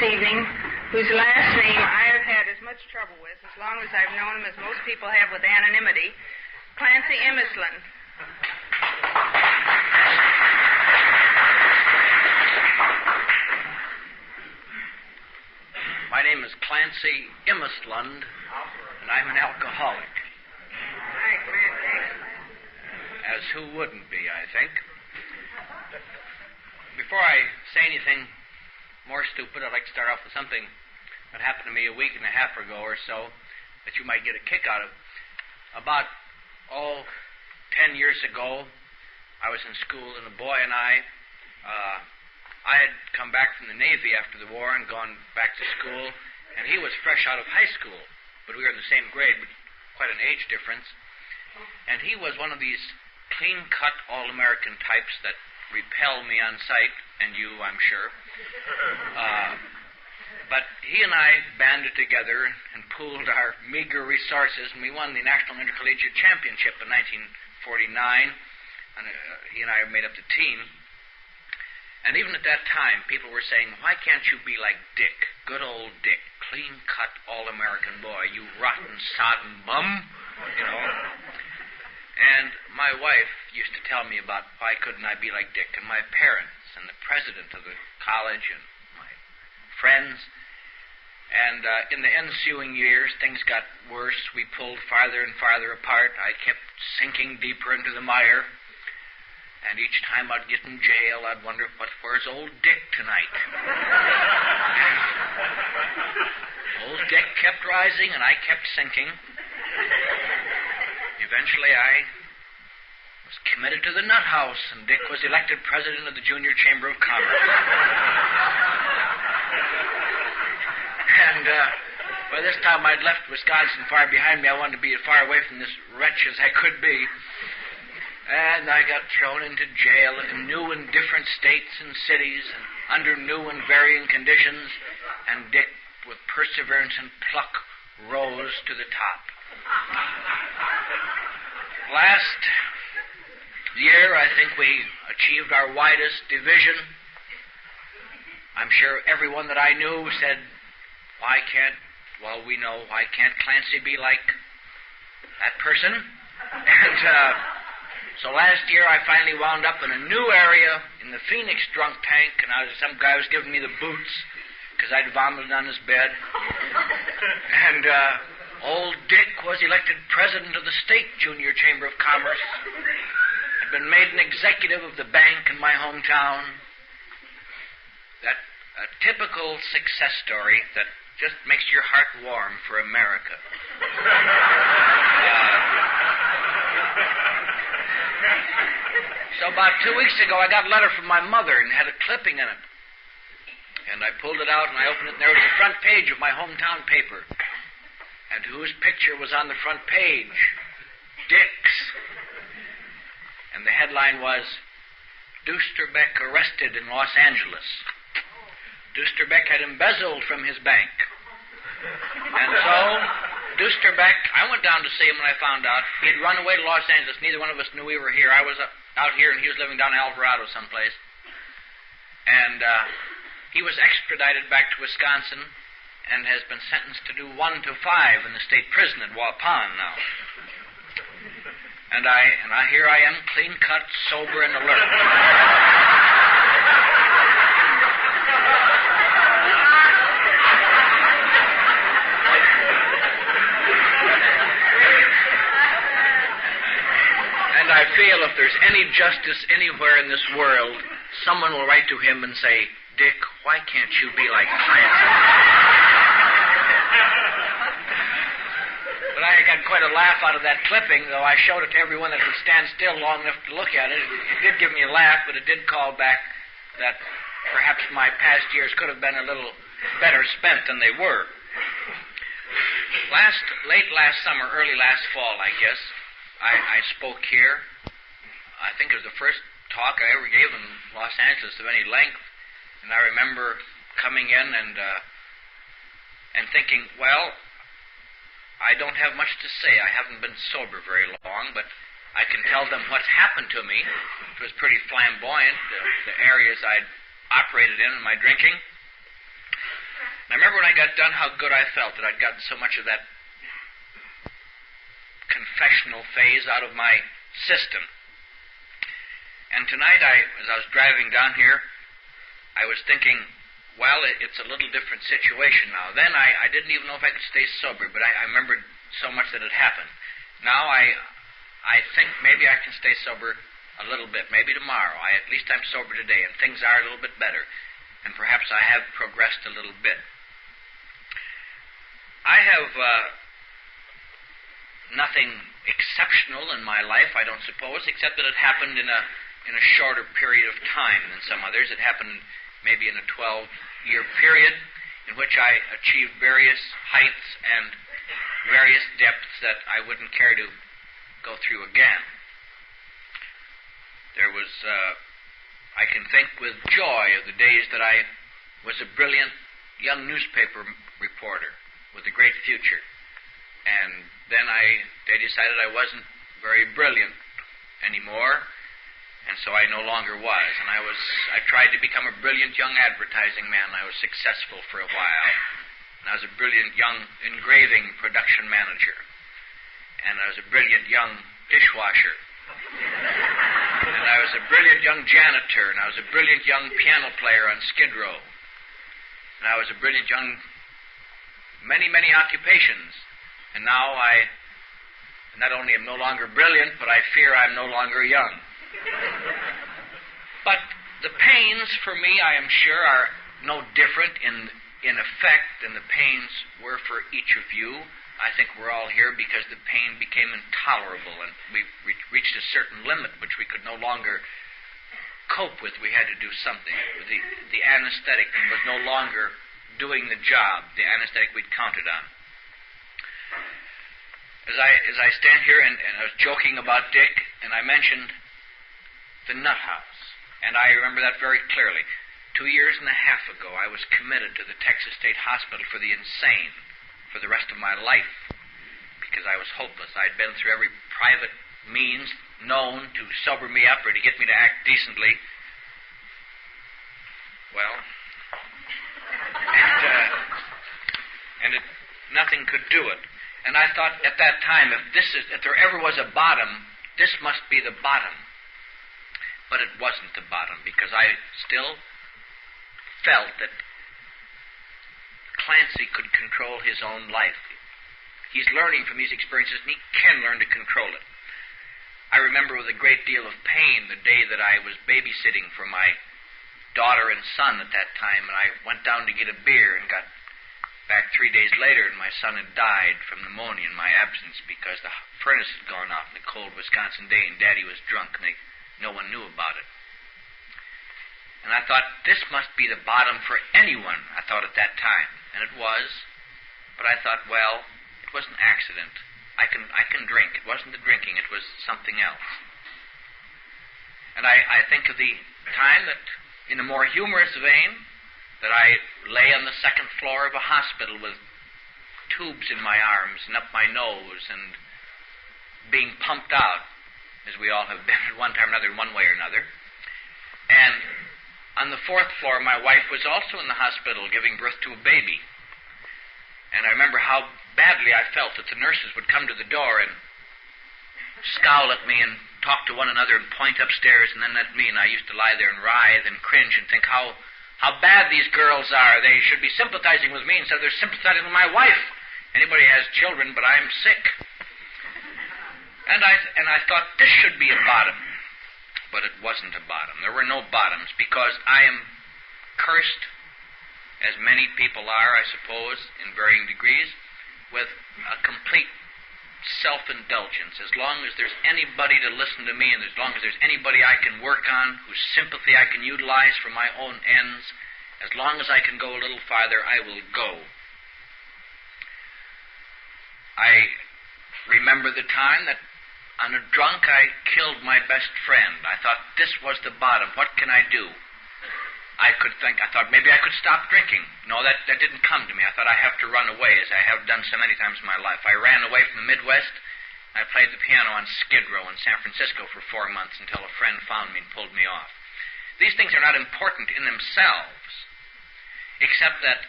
evening, whose last name I have had as much trouble with as long as I've known him as most people have with anonymity, Clancy Imislund. My name is Clancy Imislund, and I'm an alcoholic. As who wouldn't be, I think. Before I say anything more stupid, I'd like to start off with something that happened to me a week and a half ago or so that you might get a kick out of. About, 10 years ago, I was in school, and a boy and I had come back from the Navy after the war and gone back to school, and he was fresh out of high school, but we were in the same grade, but quite an age difference. And he was one of these clean-cut, all-American types that repel me on sight, and you, I'm sure. But he and I banded together and pooled our meager resources, and we won the National Intercollegiate Championship in 1949, and he and I made up the team. And even at that time, people were saying, why can't you be like Dick, good old Dick, clean-cut, all-American boy, you rotten, sodden bum, you know. And my wife used to tell me about why couldn't I be like Dick, and my parents, and the president of the college, and my friends. And in the ensuing years, things got worse. We pulled farther and farther apart. I kept sinking deeper into the mire. And each time I'd get in jail, I'd wonder, where's old Dick tonight? Old Dick kept rising, and I kept sinking. Eventually, I was committed to the nut house, and Dick was elected president of the Junior Chamber of Commerce. And by this time, I'd left Wisconsin far behind me. I wanted to be as far away from this wretch as I could be. And I got thrown into jail in new and different states and cities, and under new and varying conditions, and Dick, with perseverance and pluck, rose to the top. Last year, I think we achieved our widest division. I'm sure everyone that I knew said, why can't Clancy be like that person? And so last year, I finally wound up in a new area in the Phoenix drunk tank, and some guy was giving me the boots because I'd vomited on his bed. And old Dick was elected president of the State Junior Chamber of Commerce, had been made an executive of the bank in my hometown. That a typical success story that just makes your heart warm for America. So about 2 weeks ago, I got a letter from my mother and had a clipping in it. And I pulled it out and I opened it, and there was the front page of my hometown paper. And whose picture was on the front page? Dick's. And the headline was, Dusterbeck arrested in Los Angeles. Dusterbeck had embezzled from his bank. And so, Dusterbeck, I went down to see him when I found out. He had run away to Los Angeles. Neither one of us knew we were here. I was out here, and he was living down in Alvarado someplace. And he was extradited back to Wisconsin and has been sentenced to do 1 to 5 in the state prison at Waupun now. And here I am, clean-cut, sober, and alert. And I feel if there's any justice anywhere in this world, someone will write to him and say, Dick, why can't you be like Clancy? But I got quite a laugh out of that clipping, though I showed it to everyone that would stand still long enough to look at it. It did give me a laugh, but it did call back that perhaps my past years could have been a little better spent than they were. Late last summer, early last fall, I guess, I spoke here. I think it was the first talk I ever gave in Los Angeles of any length. And I remember coming in and thinking, well, I don't have much to say. I haven't been sober very long, but I can tell them what's happened to me. It was pretty flamboyant, the areas I'd operated in my drinking. I remember when I got done how good I felt that I'd gotten so much of that confessional phase out of my system. And tonight, as I was driving down here, I was thinking, well, it's a little different situation now. Then I didn't even know if I could stay sober, but I remembered so much that had happened. Now I think maybe I can stay sober a little bit, maybe tomorrow. At least I'm sober today, and things are a little bit better. And perhaps I have progressed a little bit. I have nothing exceptional in my life, I don't suppose, except that it happened in a shorter period of time than some others. It happened maybe in a 12-year period in which I achieved various heights and various depths that I wouldn't care to go through again. There was, I can think with joy of the days that I was a brilliant young newspaper reporter with a great future. And then they decided I wasn't very brilliant anymore, and so I no longer was. And I tried to become a brilliant young advertising man. I was successful for a while. And I was a brilliant young engraving production manager. And I was a brilliant young dishwasher. And I was a brilliant young janitor. And I was a brilliant young piano player on Skid Row. And I was a brilliant young, many, many occupations. And now I not only am no longer brilliant, but I fear I'm no longer young. But the pains for me, I am sure, are no different in effect than the pains were for each of you. I think we're all here because the pain became intolerable, and we reached a certain limit which we could no longer cope with. We had to do something. The anesthetic was no longer doing the job, the anesthetic we'd counted on. As I stand here and I was joking about Dick, and I mentioned the nut house, and I remember that very clearly. 2.5 years ago, I was committed to the Texas State Hospital for the insane for the rest of my life because I was hopeless. I'd been through every private means known to sober me up or to get me to act decently. Well, nothing could do it. And I thought at that time, if there ever was a bottom, this must be the bottom. But it wasn't the bottom, because I still felt that Clancy could control his own life. He's learning from these experiences, and he can learn to control it. I remember with a great deal of pain the day that I was babysitting for my daughter and son at that time, and I went down to get a beer and got back 3 days later, and my son had died from pneumonia in my absence because the furnace had gone out in the cold Wisconsin day, and Daddy was drunk, and no one knew about it. And I thought, this must be the bottom for anyone, I thought at that time. And it was. But I thought, well, it was an accident. I can drink. It wasn't the drinking. It was something else. And I think of the time that, in a more humorous vein, that I lay on the second floor of a hospital with tubes in my arms and up my nose and being pumped out, as we all have been at one time or another in one way or another. And on the fourth floor, my wife was also in the hospital giving birth to a baby. And I remember how badly I felt that the nurses would come to the door and scowl at me and talk to one another and point upstairs and then at me, and I used to lie there and writhe and cringe and think how bad these girls are. They should be sympathizing with me instead of they're sympathizing with my wife. Anybody has children, but I'm sick. And I thought this should be a bottom. But it wasn't a bottom. There were no bottoms because I am cursed, as many people are, I suppose, in varying degrees, with a complete self-indulgence. As long as there's anybody to listen to me and as long as there's anybody I can work on, whose sympathy I can utilize for my own ends, as long as I can go a little farther, I will go. I remember the time that on a drunk I killed my best friend. I thought this was the bottom. What can I do? I thought maybe I could stop drinking. No, that didn't come to me. I thought I have to run away, as I have done so many times in my life. I ran away from the Midwest. I played the piano on Skid Row in San Francisco for 4 months until a friend found me and pulled me off. These things are not important in themselves, except that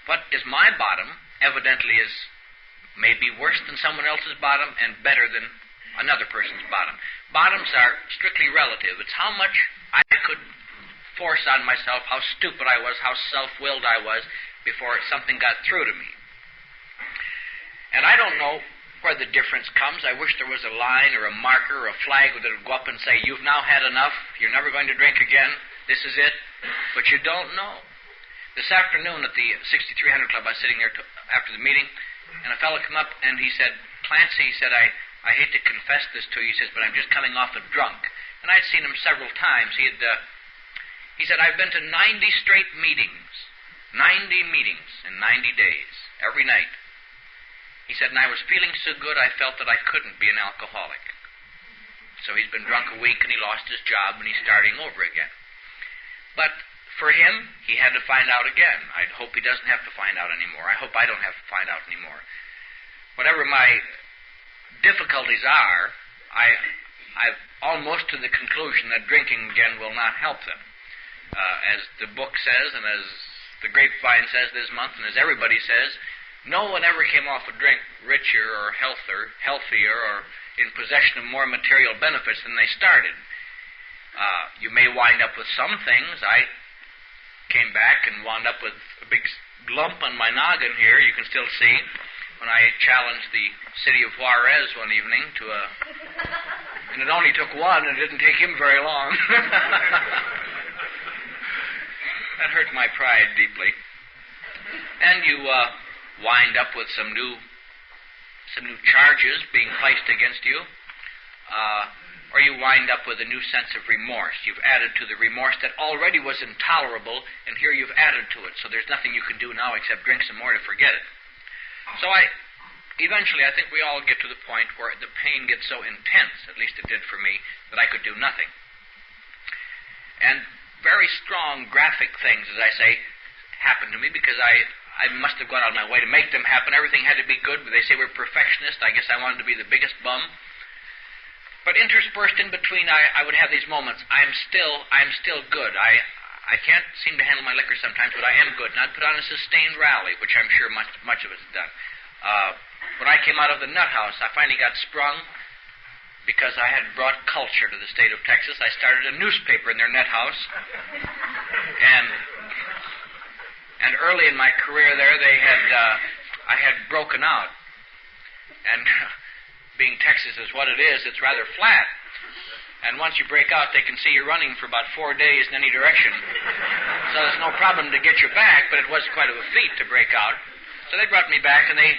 what is my bottom evidently is maybe worse than someone else's bottom and better than another person's bottom. Bottoms are strictly relative. It's how much I could force on myself, how stupid I was, how self-willed I was before something got through to me. And I don't know where the difference comes. I wish there was a line or a marker or a flag that would go up and say, you've now had enough, you're never going to drink again, this is it. But you don't know. This afternoon at the 6300 Club, I was sitting there after the meeting, and a fellow came up and he said, Clancy, he said, I hate to confess this to you, he says, but I'm just coming off a drunk. And I'd seen him several times. He said, I've been to 90 straight meetings, 90 meetings in 90 days, every night. He said, and I was feeling so good I felt that I couldn't be an alcoholic. So he's been drunk a week and he lost his job and he's starting over again. But for him, he had to find out again. I hope he doesn't have to find out anymore. I hope I don't have to find out anymore. Whatever my difficulties are, I've almost to the conclusion that drinking again will not help them. As the book says, and as the grapevine says this month, and as everybody says, no one ever came off a drink richer or healthier or in possession of more material benefits than they started. You may wind up with some things. I came back and wound up with a big lump on my noggin here, you can still see, when I challenged the city of Juarez one evening to a... And it only took one, and it didn't take him very long. That hurt my pride deeply. And you wind up with some new charges being placed against you, or you wind up with a new sense of remorse. You've added to the remorse that already was intolerable, and here you've added to it, so there's nothing you can do now except drink some more to forget it. So eventually I think we all get to the point where the pain gets so intense, at least it did for me, that I could do nothing. And very strong graphic things, as I say, happened to me because I must have gone out of my way to make them happen. Everything had to be good, but they say we're perfectionists. I guess I wanted to be the biggest bum. But interspersed in between, I would have these moments. I'm still good. I can't seem to handle my liquor sometimes, but I am good. And I'd put on a sustained rally, which I'm sure much of it's done. When I came out of the nut house, I finally got sprung because I had brought culture to the state of Texas. I started a newspaper in their nut house. And early in my career there, I had broken out. And being Texas is what it is, it's rather flat. And once you break out, they can see you running for about 4 days in any direction. So there's no problem to get you back, but it was quite of a feat to break out. So they brought me back, and they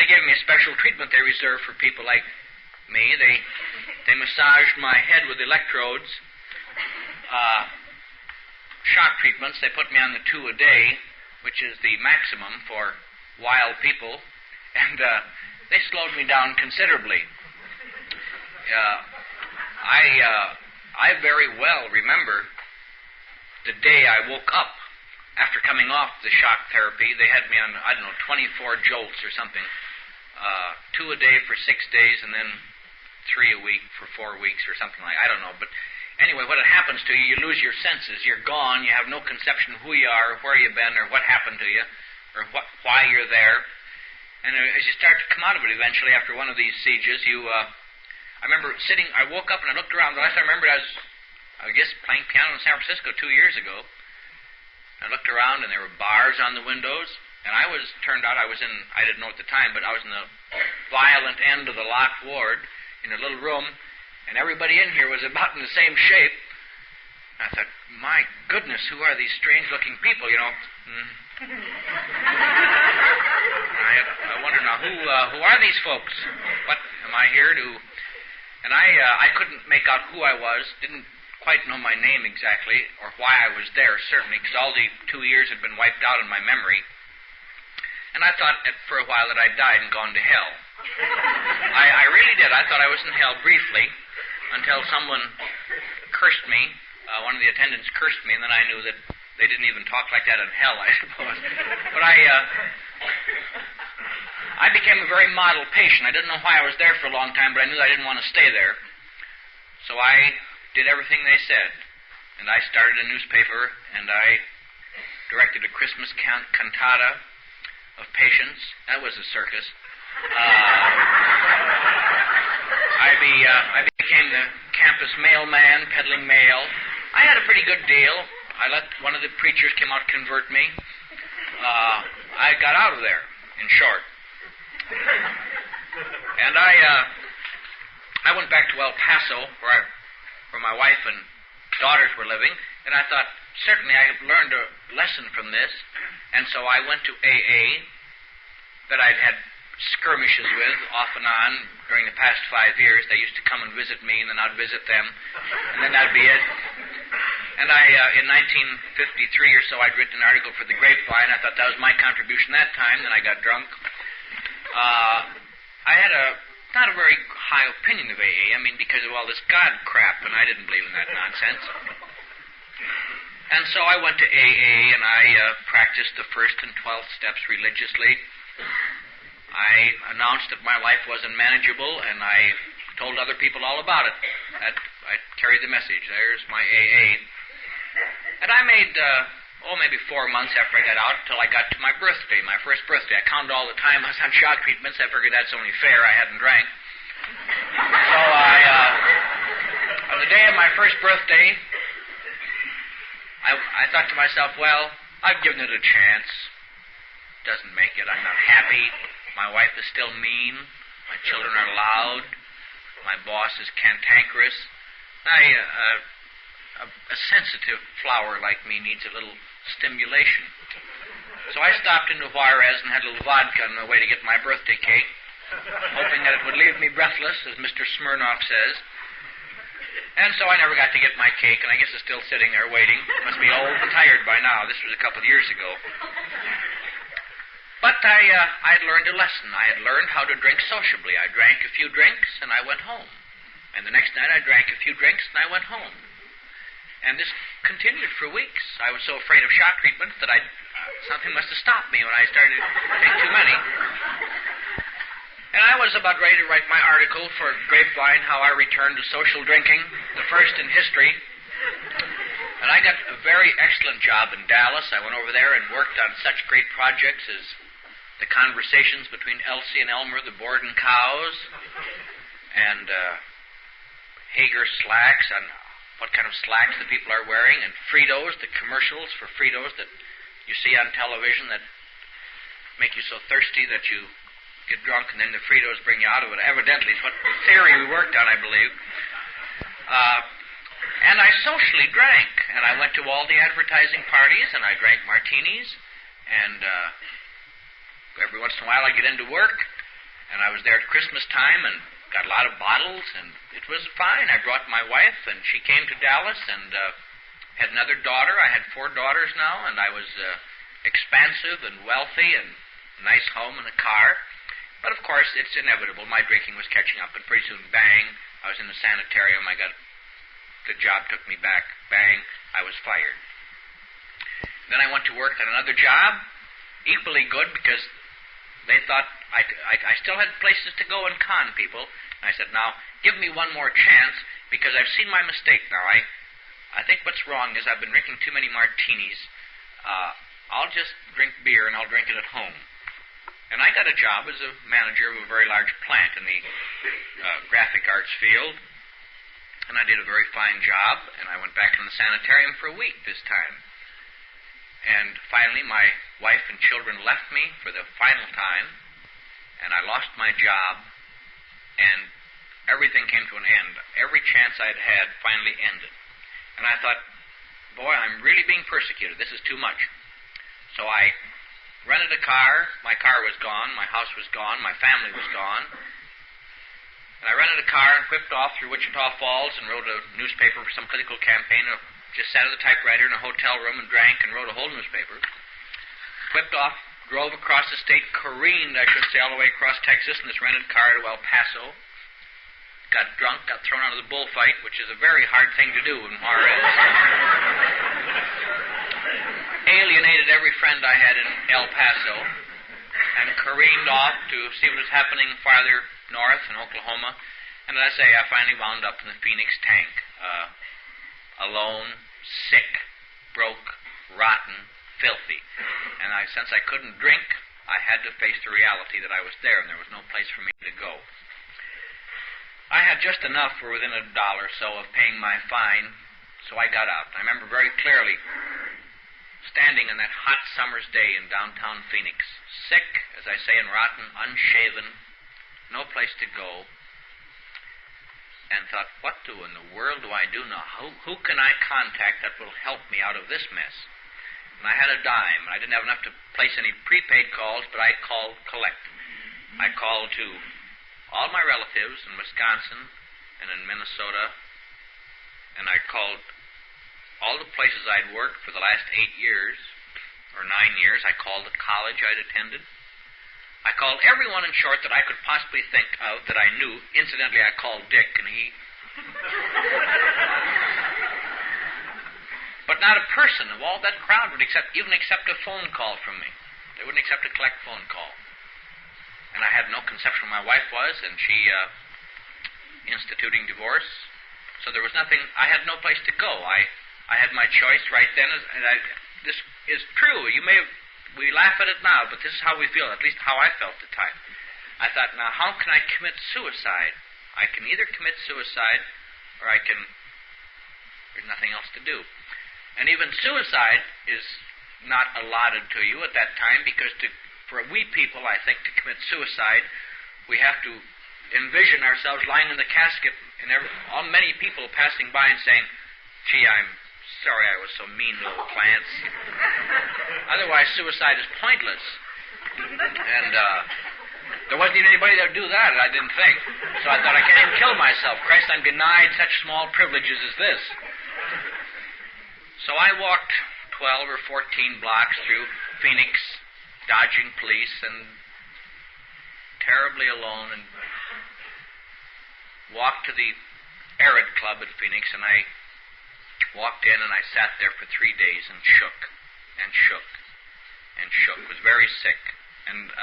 gave me a special treatment they reserved for people like me. They massaged my head with electrodes, shock treatments. They put me on the 2 a day, which is the maximum for wild people, and they slowed me down considerably. I very well remember the day I woke up after coming off the shock therapy. They had me on, 24 jolts or something, 2 a day for 6 days, and then 3 a week for 4 weeks or something like that. I don't know, but anyway, what happens to you, you lose your senses. You're gone. You have no conception of who you are, or where you've been, or what happened to you, or why you're there. And as you start to come out of it eventually after one of these sieges, I remember I woke up and I looked around. The last I remembered, I guess, playing piano in San Francisco 2 years ago. I looked around and there were bars on the windows. And I didn't know at the time, but I was in the violent end of the locked ward in a little room. And everybody in here was about in the same shape. And I thought, my goodness, who are these strange-looking people, you know? I wonder now, who are these folks? What am I here to... And I couldn't make out who I was, didn't quite know my name exactly, or why I was there, certainly, because all the 2 years had been wiped out in my memory. And I thought for a while that I'd died and gone to hell. I really did. I thought I was in hell briefly, until someone cursed me. One of the attendants cursed me, and then I knew that they didn't even talk like that in hell, I suppose. But I became a very model patient. I didn't know why I was there for a long time, but I knew I didn't want to stay there. So I did everything they said. And I started a newspaper, and I directed a Christmas cantata of Patience. That was a circus. I became the campus mailman, peddling mail. I had a pretty good deal. I let one of the preachers come out convert me. I got out of there, in short. And I went back to El Paso, where my wife and daughters were living, and I thought, certainly I have learned a lesson from this, and so I went to AA that I'd had skirmishes with off and on during the past 5 years. They used to come and visit me, and then I'd visit them, and then that'd be it. And in 1953 or so, I'd written an article for the Grapevine. I thought that was my contribution that time. Then I got drunk. I had not a very high opinion of AA. I mean, because of all this God crap, and I didn't believe in that nonsense. And so I went to AA, and I practiced the first and 12th steps religiously. I announced that my life wasn't manageable, and I told other people all about it. I carried the message. There's my AA. And I made, maybe 4 months after I got out until I got to my birthday, my first birthday. I counted all the time I was on shock treatments. I figured that's only fair. I hadn't drank. So on the day of my first birthday, I thought to myself, well, I've given it a chance. Doesn't make it. I'm not happy. My wife is still mean. My children are loud. My boss is cantankerous. A sensitive flower like me needs a little stimulation. So I stopped into Juarez and had a little vodka on the way to get my birthday cake, hoping that it would leave me breathless, as Mr. Smirnoff says. And so I never got to get my cake, and I guess it's still sitting there waiting. Must be old and tired by now. This was a couple of years ago. But I had learned a lesson. I had learned how to drink sociably. I drank a few drinks, and I went home. And the next night I drank a few drinks, and I went home. And this continued for weeks. I was so afraid of shock treatment that something must have stopped me when I started to take too many. And I was about ready to write my article for Grapevine, How I Returned to Social Drinking, the first in history. And I got a very excellent job in Dallas. I went over there and worked on such great projects as the conversations between Elsie and Elmer, the Borden cows, and Hager slacks on what kind of slacks the people are wearing, and Fritos, the commercials for Fritos that you see on television that make you so thirsty that you get drunk and then the Fritos bring you out of it. Evidently, it's what the theory we worked on, I believe. And I socially drank, and I went to all the advertising parties, and I drank martinis, and every once in a while I'd get into work, and I was there at Christmas time, and got a lot of bottles, and it was fine. I brought my wife, and she came to Dallas, and had another daughter. I had 4 daughters now, and I was expansive and wealthy, and a nice home and a car. But, of course, it's inevitable. My drinking was catching up, and pretty soon, bang, I was in the sanitarium. The job took me back. Bang, I was fired. Then I went to work at another job, equally good, because they thought I still had places to go and con people. And I said, now, give me one more chance, because I've seen my mistake now. I think what's wrong is I've been drinking too many martinis. I'll just drink beer, and I'll drink it at home. And I got a job as a manager of a very large plant in the graphic arts field. And I did a very fine job, and I went back in the sanitarium for a week this time. And finally, my wife and children left me for the final time, and I lost my job, and everything came to an end. Every chance I'd had finally ended. And I thought, boy, I'm really being persecuted. This is too much. So I rented a car. My car was gone. My house was gone. My family was gone. And I rented a car and whipped off through Wichita Falls and wrote a newspaper for some political campaign. Just sat at the typewriter in a hotel room and drank and wrote a whole newspaper. Whipped off, drove across the state, careened, I should say, all the way across Texas in this rented car to El Paso. Got drunk, got thrown out of the bullfight, which is a very hard thing to do in Juarez. Alienated every friend I had in El Paso and careened off to see what was happening farther north in Oklahoma. And as I say, I finally wound up in the Phoenix tank. Alone, sick, broke, rotten, filthy. And since I couldn't drink, I had to face the reality that I was there and there was no place for me to go. I had just enough for within $1 or so of paying my fine, so I got out. I remember very clearly standing in that hot summer's day in downtown Phoenix, sick, as I say, and rotten, unshaven, no place to go, and thought, what in the world do I do now? Who can I contact that will help me out of this mess? And I had a dime. I didn't have enough to place any prepaid calls, but I called collect. I called to all my relatives in Wisconsin and in Minnesota, and I called all the places I'd worked for the last 8 years, or 9 years. I called the college I'd attended. I called everyone, in short, that I could possibly think of that I knew. Incidentally, I called Dick, and he... But not a person of all that crowd would even accept a phone call from me. They wouldn't accept a collect phone call. And I had no conception who my wife was, and she instituting divorce. So there was nothing, I had no place to go. I had my choice right then, and this is true. We laugh at it now, but this is how we feel, at least how I felt at the time. I thought, now, how can I commit suicide? I can either commit suicide, or there's nothing else to do. And even suicide is not allotted to you at that time, because for we people, I think, to commit suicide, we have to envision ourselves lying in the casket, and many people passing by and saying, gee, I'm sorry I was so mean to old Clancy. Otherwise, suicide is pointless. And there wasn't even anybody that would do that, I didn't think. So I thought, I can't even kill myself. Christ, I'm denied such small privileges as this. So I walked 12 or 14 blocks through Phoenix, dodging police, and terribly alone, and walked to the Arid Club at Phoenix, and I walked in, and I sat there for 3 days and shook, and shook, and shook, was very sick. And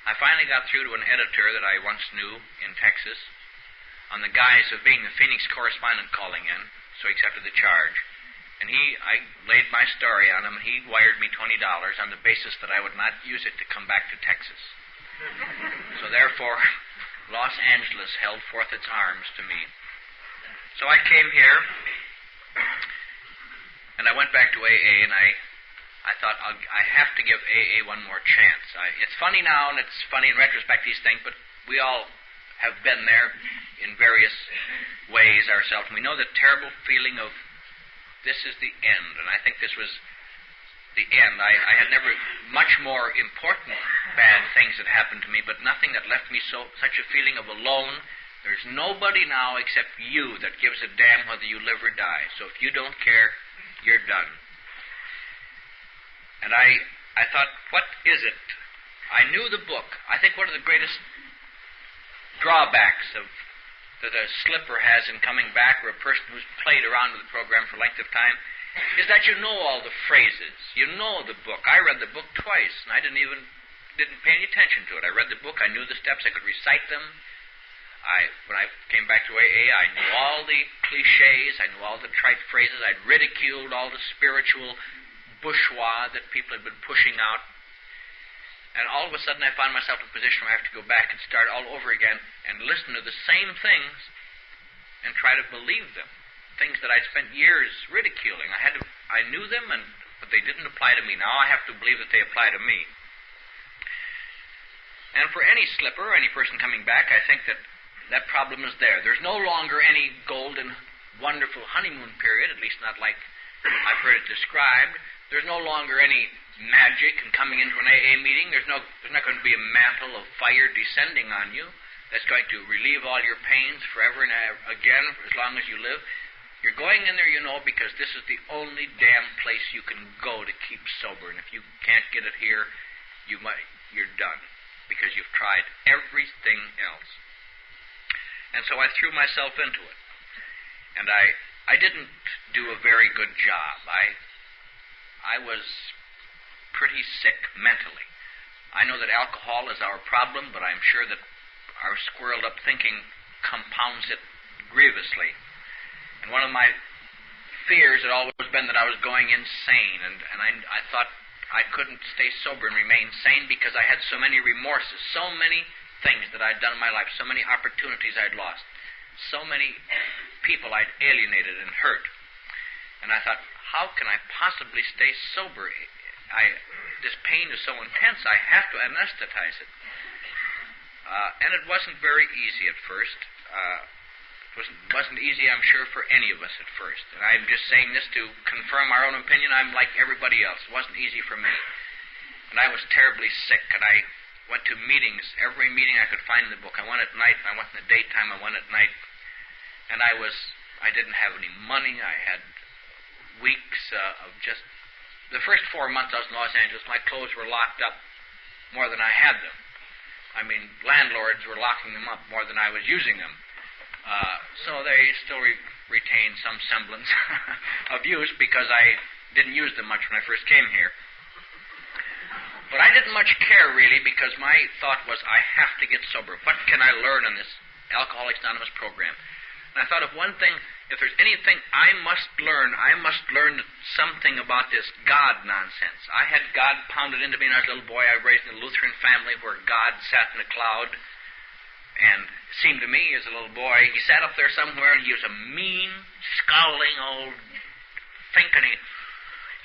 I finally got through to an editor that I once knew in Texas, on the guise of being the Phoenix correspondent calling in, so he accepted the charge. And I laid my story on him, and he wired me $20 on the basis that I would not use it to come back to Texas. So therefore, Los Angeles held forth its arms to me. So I came here, and I went back to AA, and I thought, I have to give AA one more chance. It's funny now, and it's funny in retrospect, these things, but we all have been there in various ways ourselves. And we know the terrible feeling of, this is the end, and I think this was the end. I had never much more important bad things that happened to me, but nothing that left me such a feeling of alone. There's nobody now except you that gives a damn whether you live or die. So if you don't care, you're done. And I thought, what is it? I knew the book. I think one of the greatest drawbacks that a slipper has in coming back, or a person who's played around with the program for a length of time, is that you know all the phrases. You know the book. I read the book twice, and I didn't pay any attention to it. I read the book. I knew the steps. I could recite them. When I came back to AA, I knew all the cliches. I knew all the trite phrases. I'd ridiculed all the spiritual bourgeois that people had been pushing out. And all of a sudden I found myself in a position where I have to go back and start all over again and listen to the same things and try to believe them. Things that I'd spent years ridiculing. I knew them, but they didn't apply to me. Now I have to believe that they apply to me. And for any slipper, any person coming back, I think that problem is there. There's no longer any golden, wonderful honeymoon period, at least not like I've heard it described. There's no longer any magic in coming into an AA meeting. There's not going to be a mantle of fire descending on you that's going to relieve all your pains forever and again as long as you live. You're going in there, because this is the only damn place you can go to keep sober. And if you can't get it here, you're done, because you've tried everything else. And so I threw myself into it. And I didn't do a very good job. I was pretty sick mentally. I know that alcohol is our problem, but I'm sure that our squirreled-up thinking compounds it grievously. And one of my fears had always been that I was going insane, and I thought I couldn't stay sober and remain sane because I had so many remorses, so many things that I'd done in my life, so many opportunities I'd lost, so many people I'd alienated and hurt. And I thought, how can I possibly stay sober? This pain is so intense, I have to anesthetize it. And it wasn't very easy at first. It wasn't easy, I'm sure, for any of us at first. And I'm just saying this to confirm our own opinion. I'm like everybody else. It wasn't easy for me. And I was terribly sick, and I went to meetings, every meeting I could find in the book. I went at night, and I went in the daytime, I went at night. And I didn't have any money. I had weeks of just... The first 4 months I was in Los Angeles, my clothes were locked up more than I had them. I mean, landlords were locking them up more than I was using them. So they still retained some semblance of use because I didn't use them much when I first came here. But I didn't much care, really, because my thought was, I have to get sober. What can I learn on this Alcoholics Anonymous program? And I thought of one thing, if there's anything I must learn something about this God nonsense. I had God pounded into me when I was a little boy. I was raised in a Lutheran family where God sat in a cloud. And it seemed to me as a little boy, he sat up there somewhere and he was a mean, scowling old fink, and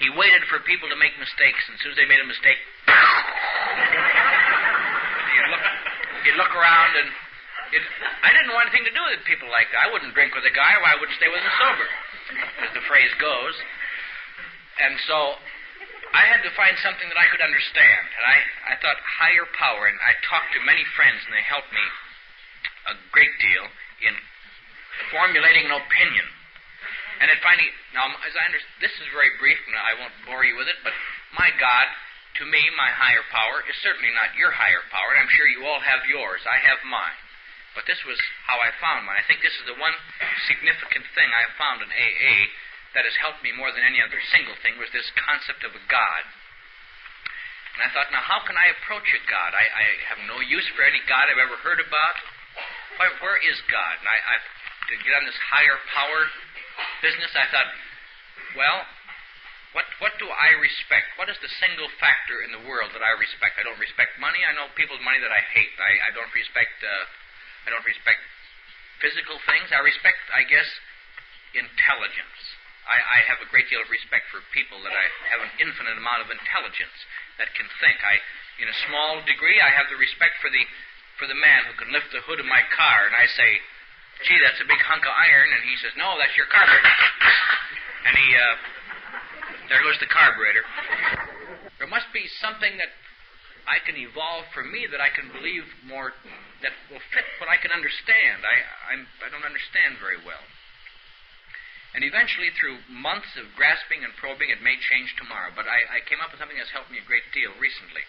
he waited for people to make mistakes, and as soon as they made a mistake, he'd look around, and I didn't want anything to do with people like that. I wouldn't drink with a guy, or I wouldn't stay with him sober, as the phrase goes. And so I had to find something that I could understand, and I thought higher power, and I talked to many friends, and they helped me a great deal in formulating an opinion. And it finally, now, as I understand, this is very brief, and I won't bore you with it, but my God, to me, my higher power, is certainly not your higher power, and I'm sure you all have yours. I have mine. But this was how I found mine. I think this is the one significant thing I found in AA that has helped me more than any other single thing, was this concept of a God. And I thought, now, how can I approach a God? I have no use for any God I've ever heard about. Where is God? And to get on this higher power business, I thought, well, what do I respect? What is the single factor in the world that I respect? I don't respect money. I know people's money that I hate. I don't respect physical things. I respect, I guess, intelligence. I have a great deal of respect for people that I have an infinite amount of intelligence that can think. In a small degree, I have the respect for the man who can lift the hood of my car, and I say, gee, that's a big hunk of iron, and he says, no, that's your carburetor. And there goes the carburetor. There must be something that I can evolve for me that I can believe more, that will fit what I can understand. I don't understand very well. And eventually, through months of grasping and probing, it may change tomorrow. But I came up with something that's helped me a great deal recently.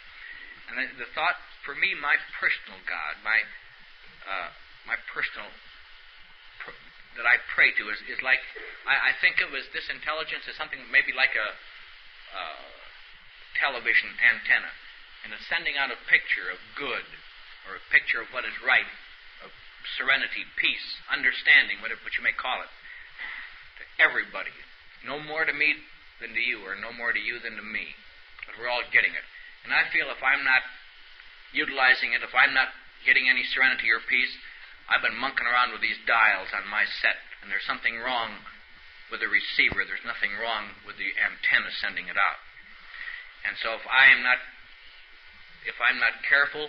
And the thought, for me, my personal God, my personal that I pray to is like, I think of as this intelligence as something maybe like a television antenna. And it's sending out a picture of good, or a picture of what is right, of serenity, peace, understanding, whatever you may call it, to everybody. No more to me than to you, or no more to you than to me. But we're all getting it. And I feel if I'm not utilizing it, if I'm not getting any serenity or peace, I've been monkeying around with these dials on my set, and there's something wrong with the receiver. There's nothing wrong with the antenna sending it out. And so if I'm not careful,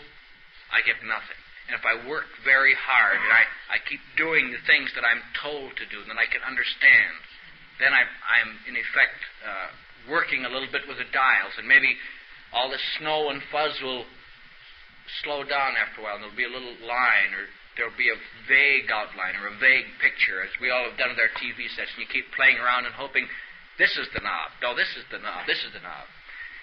I get nothing. And if I work very hard and I keep doing the things that I'm told to do, then I can understand. Then I'm in effect working a little bit with the dials, and maybe all this snow and fuzz will slow down after a while, and there'll be a little line, or there'll be a vague outline or a vague picture, as we all have done with our TV sets, and you keep playing around and hoping, this is the knob, no, this is the knob, this is the knob.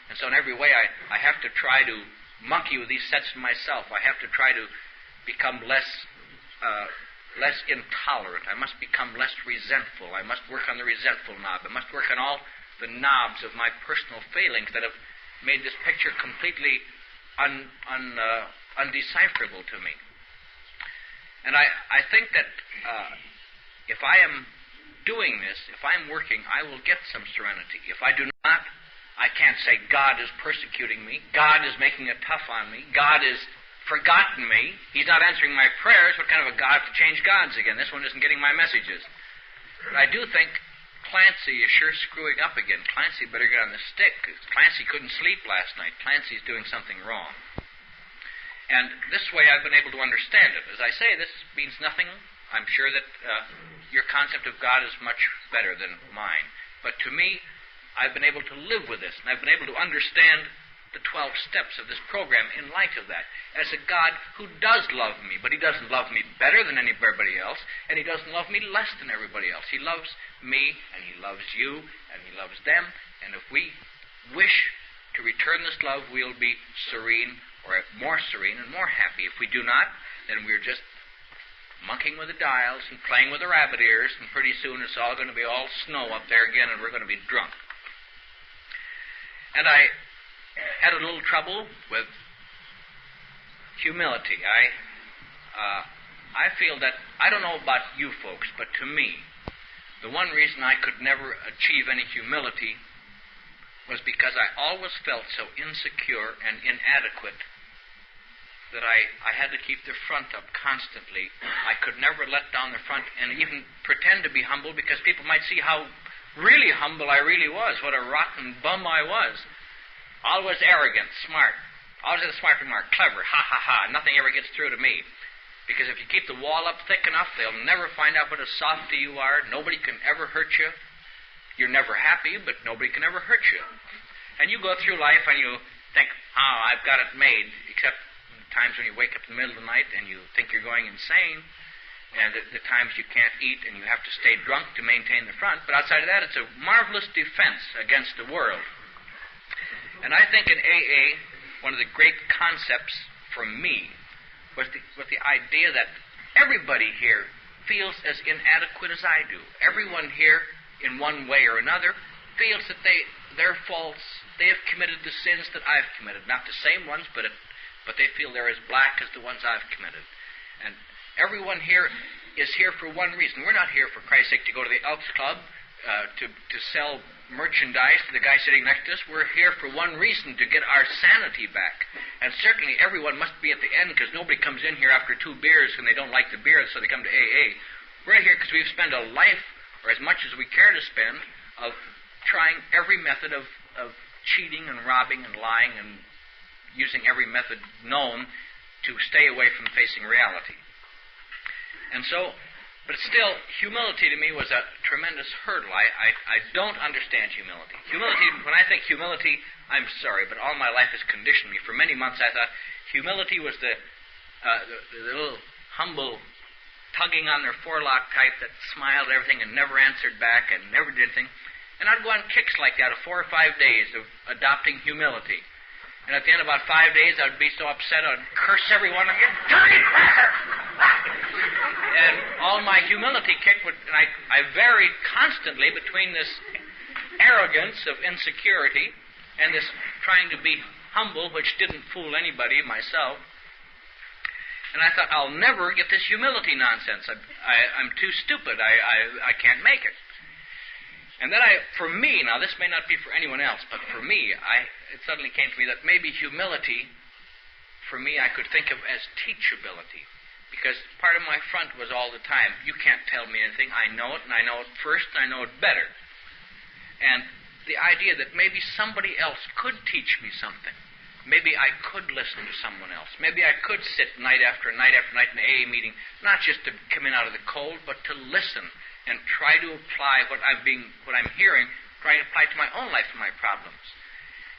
And so in every way, I have to try to monkey with these sets myself. I have to try to become less intolerant. I must become less resentful. I must work on the resentful knob. I must work on all the knobs of my personal failings that have made this picture completely undecipherable to me. And I think that if I am doing this, if I'm working, I will get some serenity. If I do not, I can't say God is persecuting me, God is making it tough on me, God has forgotten me, He's not answering my prayers. What kind of a God to change gods again? This one isn't getting my messages. But I do think Clancy is sure screwing up again. Clancy better get on the stick, because Clancy couldn't sleep last night. Clancy's doing something wrong. And this way I've been able to understand it. As I say, this means nothing. I'm sure that your concept of God is much better than mine. But to me, I've been able to live with this, and I've been able to understand the 12 steps of this program in light of that, as a God who does love me, but He doesn't love me better than anybody else, and He doesn't love me less than everybody else. He loves me, and He loves you, and He loves them, and if we wish to return this love, we'll be serene, or more serene and more happy. If we do not, then we're just monkeying with the dials and playing with the rabbit ears, and pretty soon it's all going to be all snow up there again, and we're going to be drunk. And I had a little trouble with humility. I feel that, I don't know about you folks, but to me, the one reason I could never achieve any humility was because I always felt so insecure and inadequate that I had to keep the front up constantly. I could never let down the front and even pretend to be humble, because people might see how really humble I really was, what a rotten bum I was. Always arrogant, smart. Always had a smart remark, clever, ha ha ha. Nothing ever gets through to me. Because if you keep the wall up thick enough, they'll never find out what a softy you are. Nobody can ever hurt you. You're never happy, but nobody can ever hurt you. And you go through life and you think, I've got it made, except times when you wake up in the middle of the night and you think you're going insane, and the times you can't eat and you have to stay drunk to maintain the front. But outside of that, it's a marvelous defense against the world. And I think in AA, one of the great concepts for me was the idea that everybody here feels as inadequate as I do. Everyone here, in one way or another, feels that their faults, they have committed the sins that I've committed. Not the same ones, but they feel they're as black as the ones I've committed. And everyone here is here for one reason. We're not here, for Christ's sake, to go to the Elks Club, to sell merchandise to the guy sitting next to us. We're here for one reason, to get our sanity back. And certainly everyone must be at the end, because nobody comes in here after 2 beers and they don't like the beer, so they come to AA. We're here because we've spent a life, or as much as we care to spend, of trying every method of cheating and robbing and lying and using every method known to stay away from facing reality. And so, but still, humility to me was a tremendous hurdle. I don't understand humility. Humility, when I think humility, I'm sorry, but all my life has conditioned me. For many months I thought humility was the little humble tugging on their forelock type that smiled at everything and never answered back and never did anything. And I'd go on kicks like that of 4 or 5 days of adopting humility. And at the end of about 5 days, I'd be so upset, I'd curse everyone and get dirty cracker! And all my humility kick would, and I varied constantly between this arrogance of insecurity and this trying to be humble, which didn't fool anybody, myself. And I thought, I'll never get this humility nonsense. I'm too stupid. I can't make it. And then for me, now this may not be for anyone else, but for me, it suddenly came to me that maybe humility, for me, I could think of as teachability. Because part of my front was all the time, you can't tell me anything, I know it, and I know it first, and I know it better. And the idea that maybe somebody else could teach me something. Maybe I could listen to someone else. Maybe I could sit night after night after night in an AA meeting, not just to come in out of the cold, but to listen and try to apply what I'm hearing, try to apply to my own life and my problems.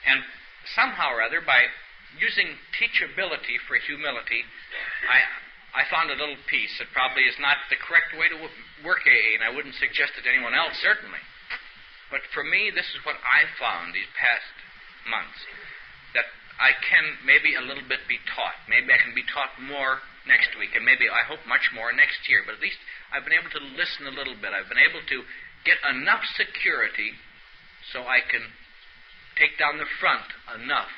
And somehow or other, by using teachability for humility, I found a little piece that probably is not the correct way to work AA, and I wouldn't suggest it to anyone else, certainly. But for me, this is what I found these past months, that I can maybe a little bit be taught. Maybe I can be taught more next week, and maybe, I hope, much more next year. But at least I've been able to listen a little bit. I've been able to get enough security so I can take down the front enough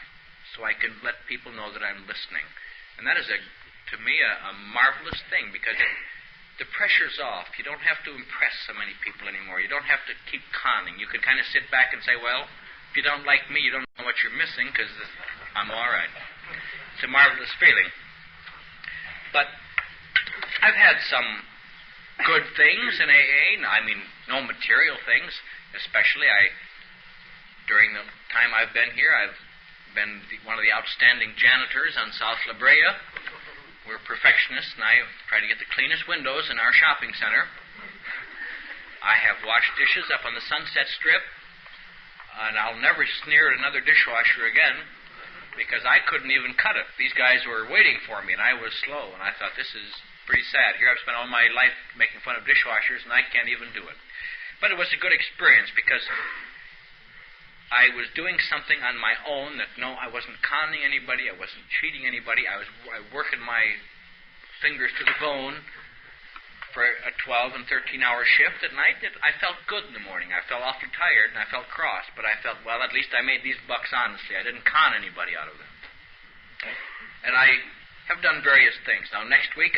so I can let people know that I'm listening. And that is, to me, a marvelous thing, because the pressure's off. You don't have to impress so many people anymore. You don't have to keep conning. You can kind of sit back and say, well, if you don't like me, you don't know what you're missing because I'm all right. It's a marvelous feeling. But I've had some good things in AA. I mean, no material things, especially. During the time I've been here, I've been one of the outstanding janitors on South La Brea. We're perfectionists, and I try to get the cleanest windows in our shopping center. I have washed dishes up on the Sunset Strip, and I'll never sneer at another dishwasher again because I couldn't even cut it. These guys were waiting for me, and I was slow, and I thought, this is pretty sad. Here I've spent all my life making fun of dishwashers, and I can't even do it. But it was a good experience because I was doing something on my own that, no, I wasn't conning anybody, I wasn't cheating anybody, I was working my fingers to the bone for a 12 and 13-hour shift at night. I felt good in the morning. I felt awfully tired, and I felt cross, but I felt, well, at least I made these bucks honestly. I didn't con anybody out of them. And I have done various things. Now, next week,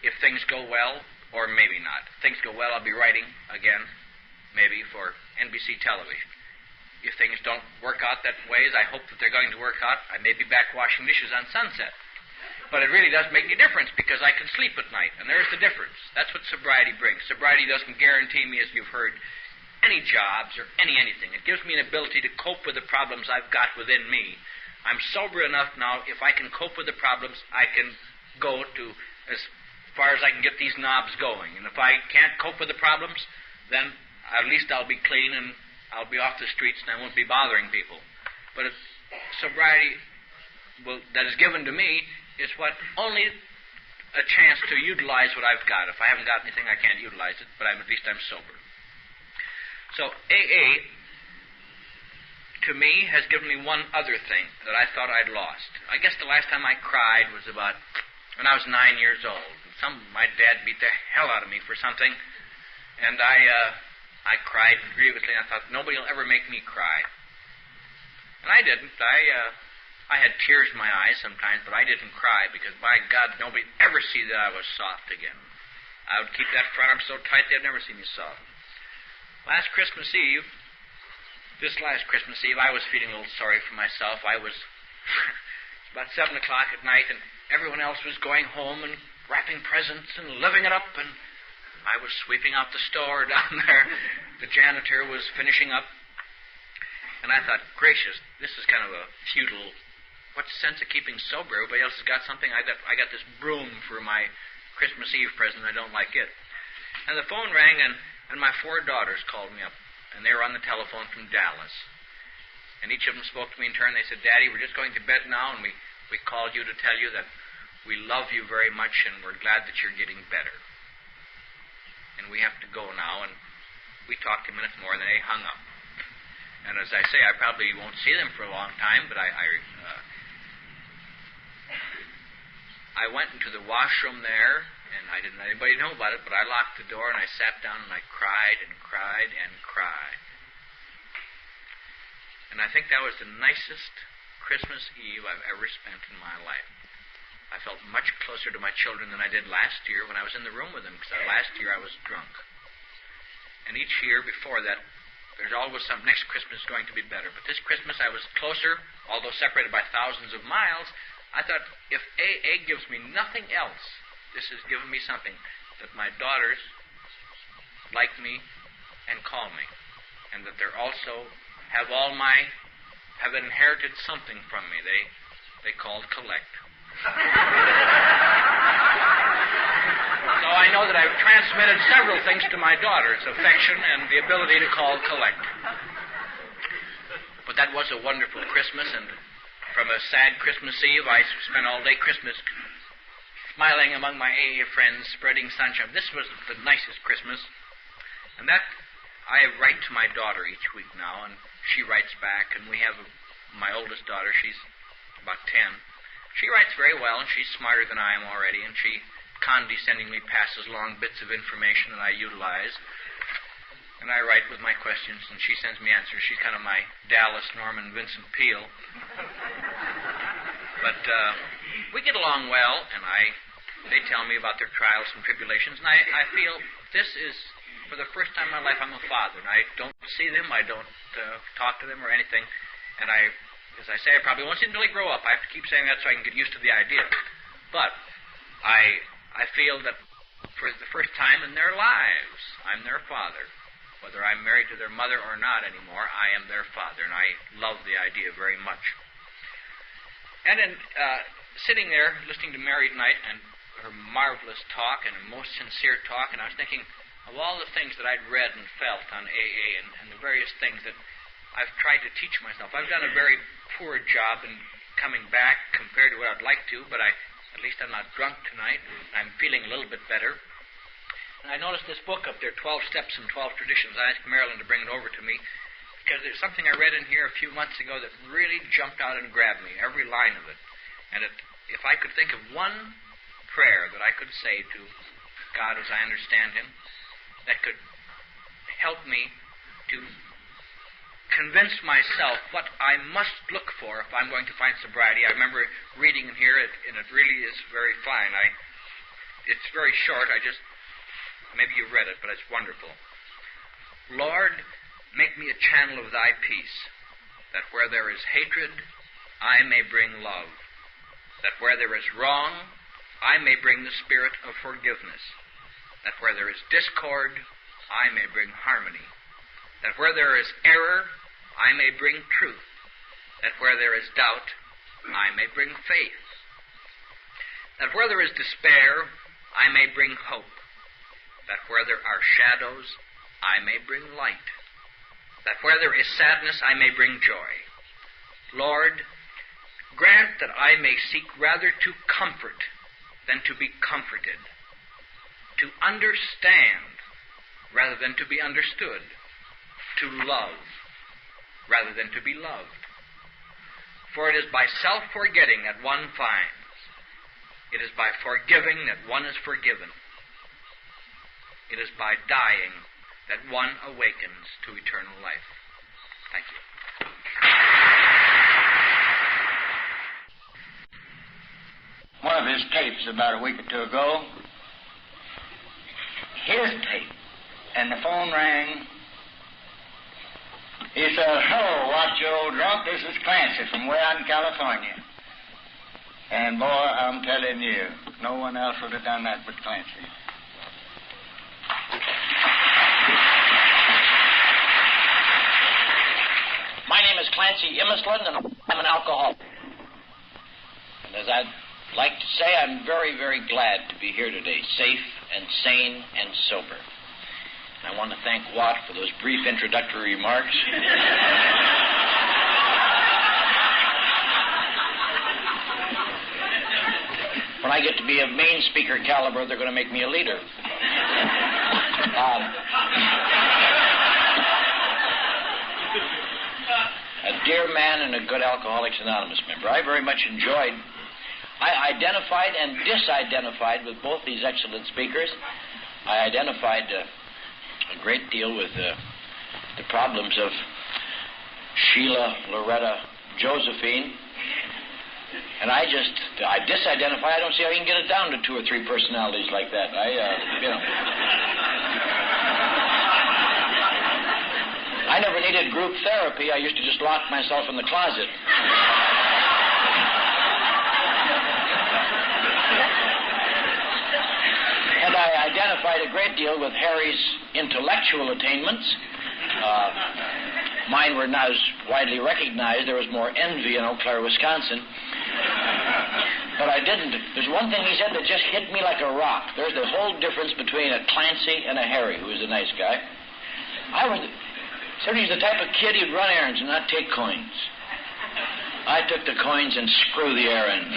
if things go well, or maybe not. If things go well, I'll be writing again, maybe, for NBC television. If things don't work out that way, as I hope that they're going to work out, I may be back washing dishes on Sunset. But it really doesn't make any difference because I can sleep at night, and there's the difference. That's what sobriety brings. Sobriety doesn't guarantee me, as you've heard, any jobs or anything. It gives me an ability to cope with the problems I've got within me. I'm sober enough now, if I can cope with the problems, I can go to as far as I can get these knobs going. And if I can't cope with the problems, then at least I'll be clean and I'll be off the streets and I won't be bothering people. But sobriety that is given to me is what only a chance to utilize what I've got. If I haven't got anything, I can't utilize it, but at least I'm sober. So AA, to me, has given me one other thing that I thought I'd lost. I guess the last time I cried was about when I was 9 years old. My dad beat the hell out of me for something, and I cried grievously, and I thought, nobody will ever make me cry. And I didn't. I had tears in my eyes sometimes, but I didn't cry because, by God, nobody'd ever see that I was soft again. I would keep that front arm so tight they'd never see me soft. This last Christmas Eve, I was feeling a little sorry for myself. It was about 7 o'clock at night, and everyone else was going home and wrapping presents and living it up, and I was sweeping out the store down there. The janitor was finishing up, and I thought, gracious, this is kind of a futile, what's the sense of keeping sober? Everybody else has got something. I got this broom for my Christmas Eve present. I don't like it. And the phone rang, and my 4 daughters called me up, and they were on the telephone from Dallas. And each of them spoke to me in turn. They said, Daddy, we're just going to bed now, and we called you to tell you that we love you very much, and we're glad that you're getting better. And we have to go now, and we talked a minute more, and then they hung up. And as I say, I probably won't see them for a long time, but I went into the washroom there, and I didn't let anybody know about it, but I locked the door, and I sat down, and I cried and cried and cried. And I think that was the nicest Christmas Eve I've ever spent in my life. I felt much closer to my children than I did last year when I was in the room with them, because last year I was drunk. And each year before that, there's always some, next Christmas is going to be better. But this Christmas I was closer, although separated by thousands of miles. I thought, if AA gives me nothing else, this has given me something, that my daughters like me and call me. And that they're also have inherited something from me. They called collect. So I know that I've transmitted several things to my daughters, affection and the ability to call collect. But that was a wonderful Christmas, and from a sad Christmas Eve, I spent all day Christmas smiling among my AA friends, spreading sunshine. This was the nicest Christmas. And that, I write to my daughter each week now, and she writes back, and we have my oldest daughter, she's about 10. She writes very well, and she's smarter than I am already, and she condescendingly passes along bits of information that I utilize. And I write with my questions, and she sends me answers. She's kind of my Dallas Norman Vincent Peale. But we get along well, and they tell me about their trials and tribulations, and I feel this is, for the first time in my life, I'm a father, and I don't see them, I don't talk to them or anything, and as I say, I probably won't see them until they grow up. I have to keep saying that so I can get used to the idea. But I feel that for the first time in their lives, I'm their father. Whether I'm married to their mother or not anymore, I am their father, and I love the idea very much. And then sitting there listening to Mary tonight and her marvelous talk and a most sincere talk, and I was thinking of all the things that I'd read and felt on AA and the various things that I've tried to teach myself. I've done a very poor job in coming back compared to what I'd like to, but at least I'm not drunk tonight. I'm feeling a little bit better. And I noticed this book up there, 12 Steps and 12 Traditions. I asked Marilyn to bring it over to me because there's something I read in here a few months ago that really jumped out and grabbed me, every line of it. And if I could think of one prayer that I could say to God as I understand Him that could help me to convince myself what I must look for if I'm going to find sobriety. I remember reading in here, and it really is very fine. It's very short. Maybe you read it, but it's wonderful. Lord, make me a channel of thy peace, that where there is hatred, I may bring love, that where there is wrong, I may bring the spirit of forgiveness, that where there is discord, I may bring harmony, that where there is error, I may bring truth, that where there is doubt, I may bring faith, that where there is despair, I may bring hope, that where there are shadows, I may bring light, that where there is sadness, I may bring joy. Lord, grant that I may seek rather to comfort than to be comforted, to understand rather than to be understood, to love rather than to be loved. For it is by self-forgetting that one finds. It is by forgiving that one is forgiven. It is by dying that one awakens to eternal life. Thank you. One of his tapes about a week or two ago, his tape, and the phone rang. He said, "Hello, watch your old drunk. This is Clancy from way out in California." And boy, I'm telling you, no one else would have done that but Clancy. My name is Clancy Imisland, and I'm an alcoholic. And as I'd like to say, I'm very, very glad to be here today, safe and sane and sober. And I want to thank Watt for those brief introductory remarks. When I get to be of main speaker caliber, they're going to make me a leader. A dear man and a good Alcoholics Anonymous member. I very much enjoyed. I identified and disidentified with both these excellent speakers. I identified a great deal with the problems of Sheila, Loretta, Josephine. And I disidentified. I don't see how you can get it down to 2 or 3 personalities like that. I never needed group therapy. I used to just lock myself in the closet. And I identified a great deal with Harry's intellectual attainments. Mine were not as widely recognized. There was more envy in Eau Claire, Wisconsin. But I didn't. There's one thing he said that just hit me like a rock. There's the whole difference between a Clancy and a Harry, who was a nice guy. Said he's the type of kid who'd run errands and not take coins. I took the coins and screw the errands.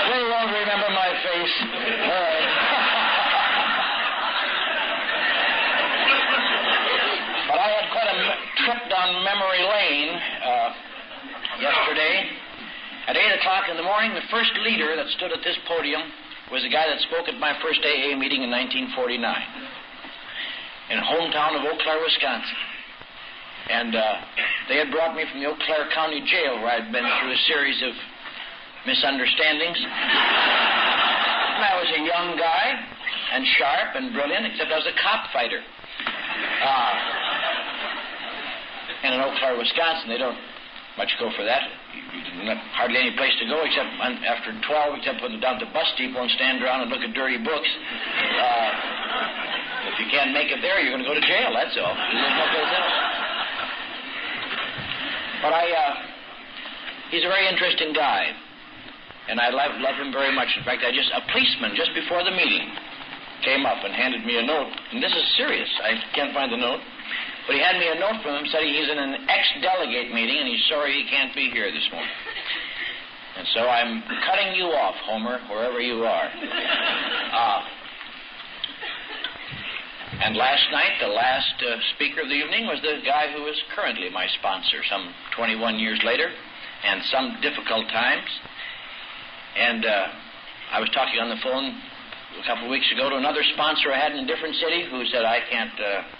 They won't remember my face. All right. But I had quite a trip down memory lane yesterday. At 8 o'clock in the morning, the first leader that stood at this podium was the guy that spoke at my first AA meeting in 1949 in the hometown of Eau Claire, Wisconsin. And They had brought me from the Eau Claire County Jail, where I'd been through a series of misunderstandings. And I was a young guy and sharp and brilliant, except I was a cop fighter. And in Eau Claire, Wisconsin, they don't much go for that. Hardly any place to go except after 12, except when they're down at the bus depot and stand around and look at dirty books. If you can't make it there, you're going to go to jail, that's all. There's no place else. But he's a very interesting guy, and I love him very much. In fact, a policeman just before the meeting came up and handed me a note, and this is serious. I can't find the note. But he handed me a note from him, said he's in an ex-delegate meeting, and he's sorry he can't be here this morning. And so I'm cutting you off, Homer, wherever you are. And last night, the last speaker of the evening was the guy who is currently my sponsor, some 21 years later, and some difficult times. And I was talking on the phone a couple of weeks ago to another sponsor I had in a different city who said, I can't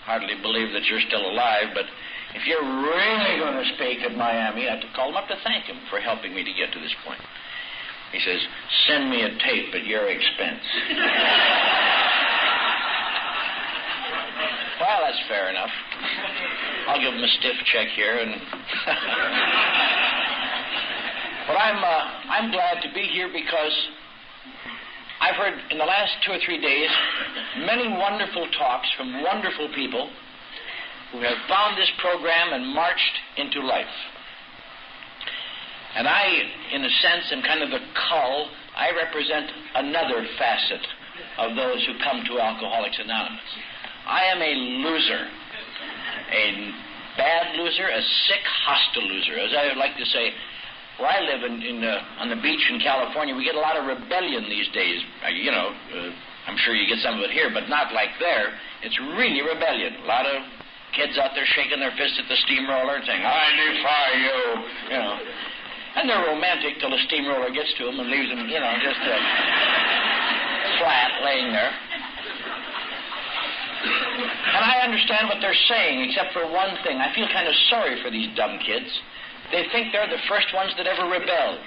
hardly believe that you're still alive, but if you're really going to speak at Miami, I have to call him up to thank him for helping me to get to this point. He says, send me a tape at your expense. Well, that's fair enough. I'll give him a stiff check here. But I'm glad to be here because I've heard in the last 2 or 3 days many wonderful talks from wonderful people who have found this program and marched into life. And I, in a sense, am kind of the cull. I represent another facet of those who come to Alcoholics Anonymous. I am a loser, a bad loser, a sick, hostile loser. As I would like to say, where I live on the beach in California, we get a lot of rebellion these days. I'm sure you get some of it here, but not like there. It's really rebellion. A lot of kids out there shaking their fists at the steamroller and saying, I defy you, And they're romantic till the steamroller gets to them and leaves them, just flat laying there. And I understand what they're saying, except for one thing. I feel kind of sorry for these dumb kids. They think they're the first ones that ever rebelled.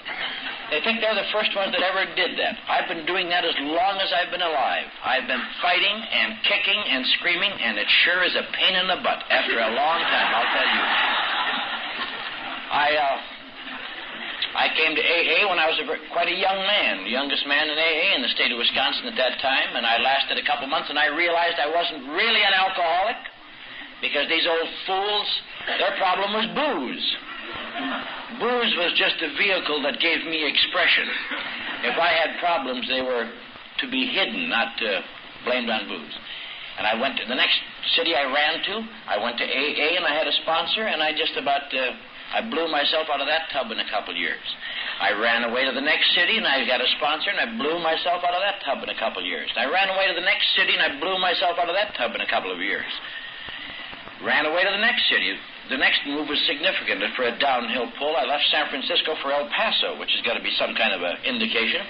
They think they're the first ones that ever did that. I've been doing that as long as I've been alive. I've been fighting and kicking and screaming, and it sure is a pain in the butt after a long time, I'll tell you. I came to AA when I was quite a young man, the youngest man in AA in the state of Wisconsin at that time, and I lasted a couple months, and I realized I wasn't really an alcoholic because these old fools, their problem was booze. Booze was just a vehicle that gave me expression. If I had problems, they were to be hidden, not blamed on booze. And I went to the next city I ran to. I went to AA, and I had a sponsor, and I just about... I blew myself out of that tub in a couple of years. I ran away to the next city, and I got a sponsor, and I blew myself out of that tub in a couple of years. And I ran away to the next city, and I blew myself out of that tub in a couple of years. Ran away to the next city. The next move was significant. For a downhill pull, I left San Francisco for El Paso, which has got to be some kind of an indication.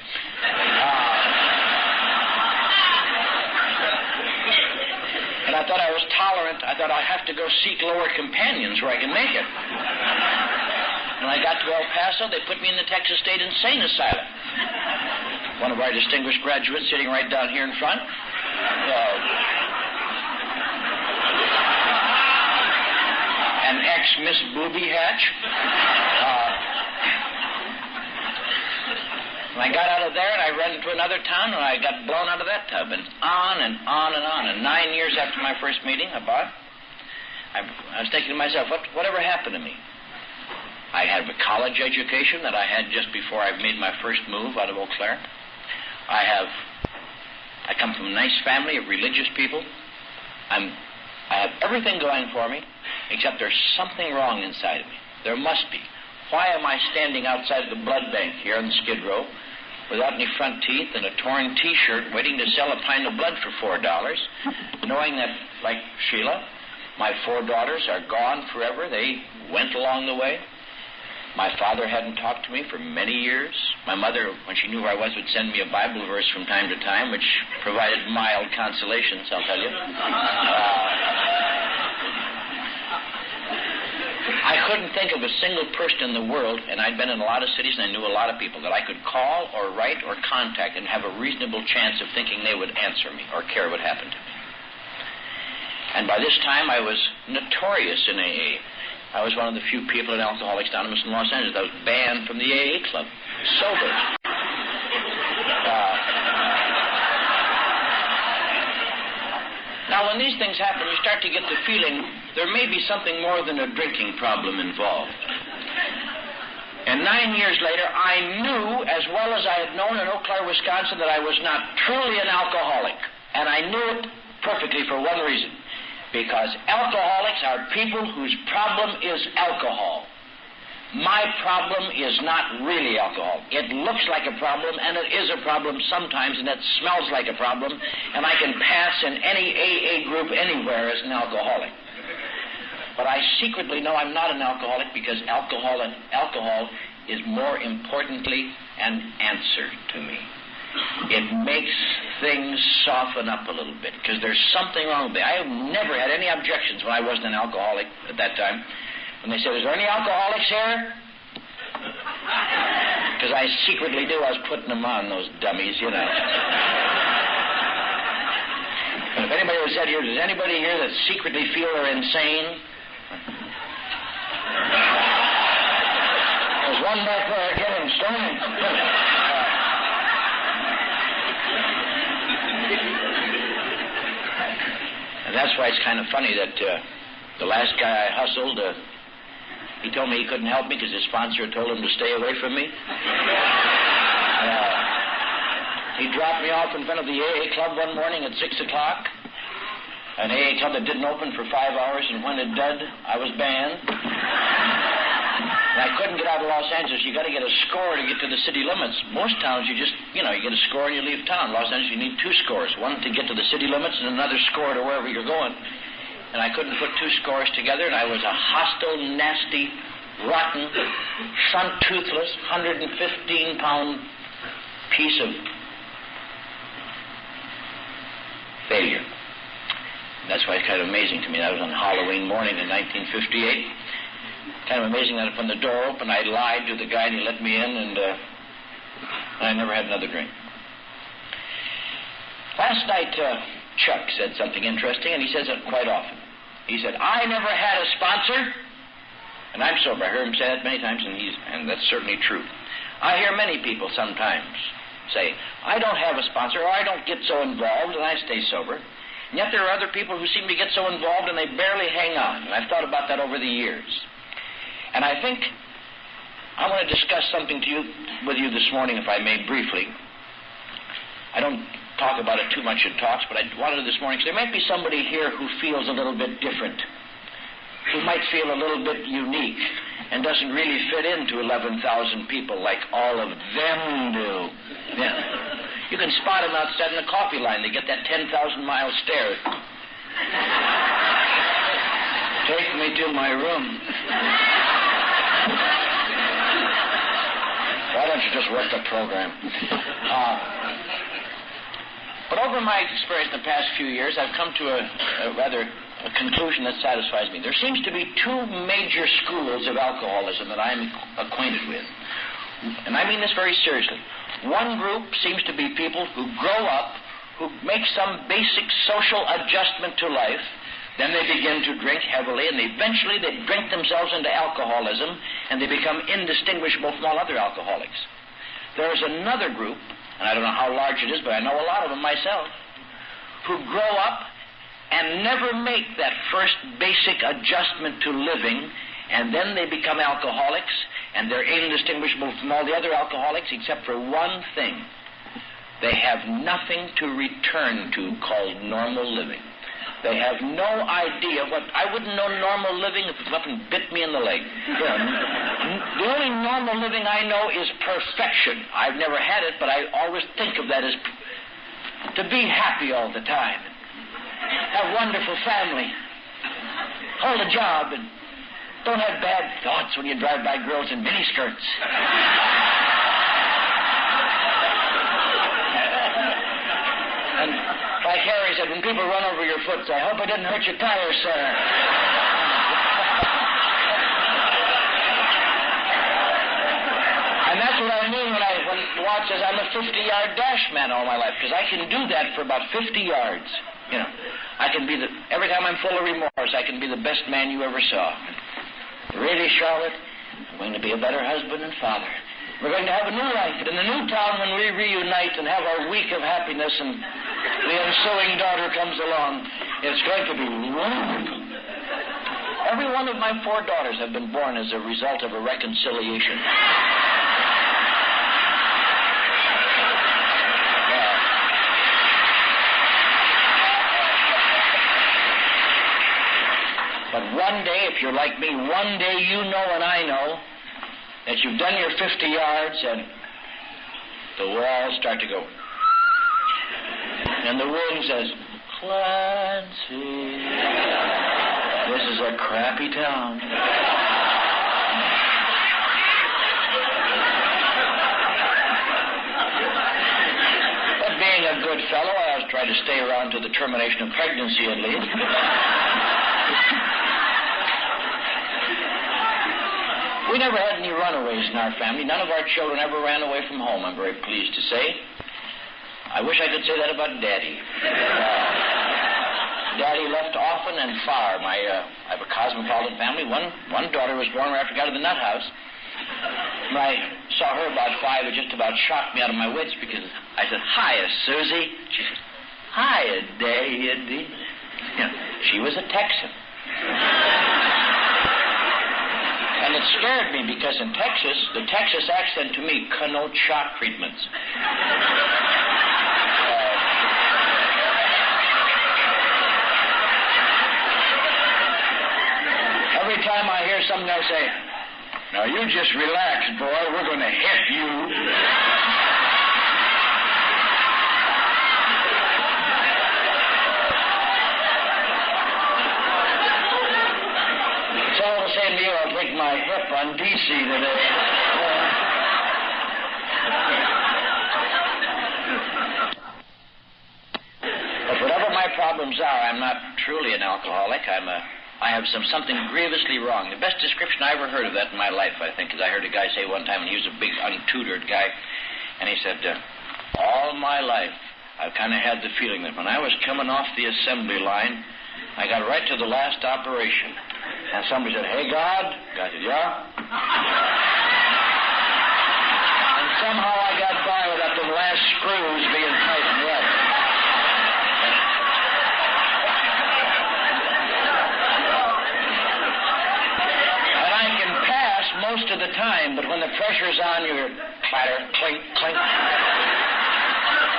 And I thought I was tolerant. I thought I'd have to go seek lower companions where I can make it. When I got to El Paso, they put me in the Texas State Insane Asylum. One of our distinguished graduates sitting right down here in front. An ex-Miss Booby Hatch. And I got out of there, and I ran into another town, and I got blown out of that tub, and on and on and on. And 9 years after my first meeting, I was thinking to myself, whatever happened to me? I had a college education that I had just before I made my first move out of Eau Claire. I come from a nice family of religious people. I have everything going for me, except there's something wrong inside of me. There must be. Why am I standing outside of the blood bank here on the Skid Row without any front teeth and a torn T-shirt waiting to sell a pint of blood for $4, knowing that, like Sheila, my 4 daughters are gone forever. They went along the way. My father hadn't talked to me for many years. My mother, when she knew where I was, would send me a Bible verse from time to time, which provided mild consolations, I'll tell you. I couldn't think of a single person in the world, and I'd been in a lot of cities and I knew a lot of people, that I could call or write or contact and have a reasonable chance of thinking they would answer me or care what happened to me. And by this time, I was notorious in AA. I was one of the few people in Alcoholics Anonymous in Los Angeles that was banned from the AA club, sober. Now, when these things happen, you start to get the feeling there may be something more than a drinking problem involved. And 9 years later, I knew, as well as I had known in Eau Claire, Wisconsin, that I was not truly an alcoholic. And I knew it perfectly for one reason. Because alcoholics are people whose problem is alcohol. My problem is not really alcohol. It looks like a problem, and it is a problem sometimes, and it smells like a problem, and I can pass in any AA group anywhere as an alcoholic. But I secretly know I'm not an alcoholic because alcohol is more importantly an answer to me. It makes things soften up a little bit because there's something wrong with me. I have never had any objections when I wasn't an alcoholic at that time. When they said, "Is there any alcoholics here?" Because I secretly knew I was putting them on, those dummies, you know. And if anybody was said here, "Does anybody here that secretly feel they're insane?" There's one back there, get him, stone him. And that's why it's kind of funny that the last guy I hustled, he told me he couldn't help me because his sponsor told him to stay away from me. He dropped me off in front of the AA club one morning at 6 o'clock. An AA club that didn't open for 5 hours, and when it did, I was banned. And I couldn't get out of Los Angeles. You got to get a score to get to the city limits. Most towns, you just, you get a score and you leave town. Los Angeles, you need 2 scores. One to get to the city limits and another score to wherever you're going. And I couldn't put 2 scores together, and I was a hostile, nasty, rotten, front-toothless, 115-pound piece of failure. That's why it's kind of amazing to me. That was on Halloween morning in 1958. Kind of amazing that when the door opened, I lied to the guy and he let me in, and I never had another drink. Last night, Chuck said something interesting, and he says it quite often. He said, "I never had a sponsor," and I'm sober. I heard him say that many times, and that's certainly true. I hear many people sometimes say, "I don't have a sponsor," or "I don't get so involved," and I stay sober. And yet there are other people who seem to get so involved and they barely hang on. And I've thought about that over the years. And I think I want to discuss something with you this morning, if I may, briefly. I don't talk about it too much in talks, but I wanted this morning, because there might be somebody here who feels a little bit different, who might feel a little bit unique and doesn't really fit into 11,000 people like all of them do. Yeah. You can spot them outside in the coffee line. They get that 10,000-mile stare. Take me to my room. Why don't you just work the program? But over my experience in the past few years, I've come to a conclusion that satisfies me. There seems to be 2 major schools of alcoholism that I'm acquainted with. And I mean this very seriously. One group seems to be people who grow up, who make some basic social adjustment to life, then they begin to drink heavily, and eventually they drink themselves into alcoholism, and they become indistinguishable from all other alcoholics. There's another group, and I don't know how large it is, but I know a lot of them myself, who grow up and never make that first basic adjustment to living, and then they become alcoholics, and they're indistinguishable from all the other alcoholics except for one thing. They have nothing to return to called normal living. They have no idea what... I wouldn't know normal living if it up and bit me in the leg. The only normal living I know is perfection. I've never had it, but I always think of that as to be happy all the time. Have a wonderful family. Hold a job and don't have bad thoughts when you drive by girls in miniskirts. And like Harry said, when people run over your foot, say, "I hope I didn't hurt your tires, sir." God says I'm a 50-yard dash man all my life because I can do that for about 50 yards. You know, I can be every time I'm full of remorse, I can be the best man you ever saw. Really, Charlotte, I'm going to be a better husband and father. We're going to have a new life in the new town when we reunite and have our week of happiness and the ensuing daughter comes along. It's going to be wonderful. Every one of my 4 daughters have been born as a result of a reconciliation. But one day, if you're like me, one day you know and I know that you've done your 50 yards and the walls start to go. And the wind says, Clancy, this is a crappy town. But being a good fellow, I always try to stay around to the termination of pregnancy at least. We never had any runaways in our family. None of our children ever ran away from home, I'm very pleased to say. I wish I could say that about Daddy. Daddy left often and far. I have a cosmopolitan family. One daughter was born right after I got to the nut house. When I saw her about 5, it just about shocked me out of my wits because I said, "Hiya, Susie." She said, "Hiya, Daddy." You know, she was a Texan. And it scared me because in Texas, the Texas accent to me connotes shock treatments. Every time I hear something, I say, "Now you just relax, boy. We're going to hit you." It's all the same to you. I'll break my hip on DC today. But whatever my problems are, I'm not truly an alcoholic. I have something grievously wrong. The best description I ever heard of that in my life, I think, is I heard a guy say one time, and he was a big, untutored guy, and he said, all my life, I've kind of had the feeling that when I was coming off the assembly line, I got right to the last operation. And somebody said, "Hey, God." God said, "Yeah." And somehow I got by without the last screws being tightened up. And I can pass most of the time, but when the pressure's on, you're clatter, clink, clink.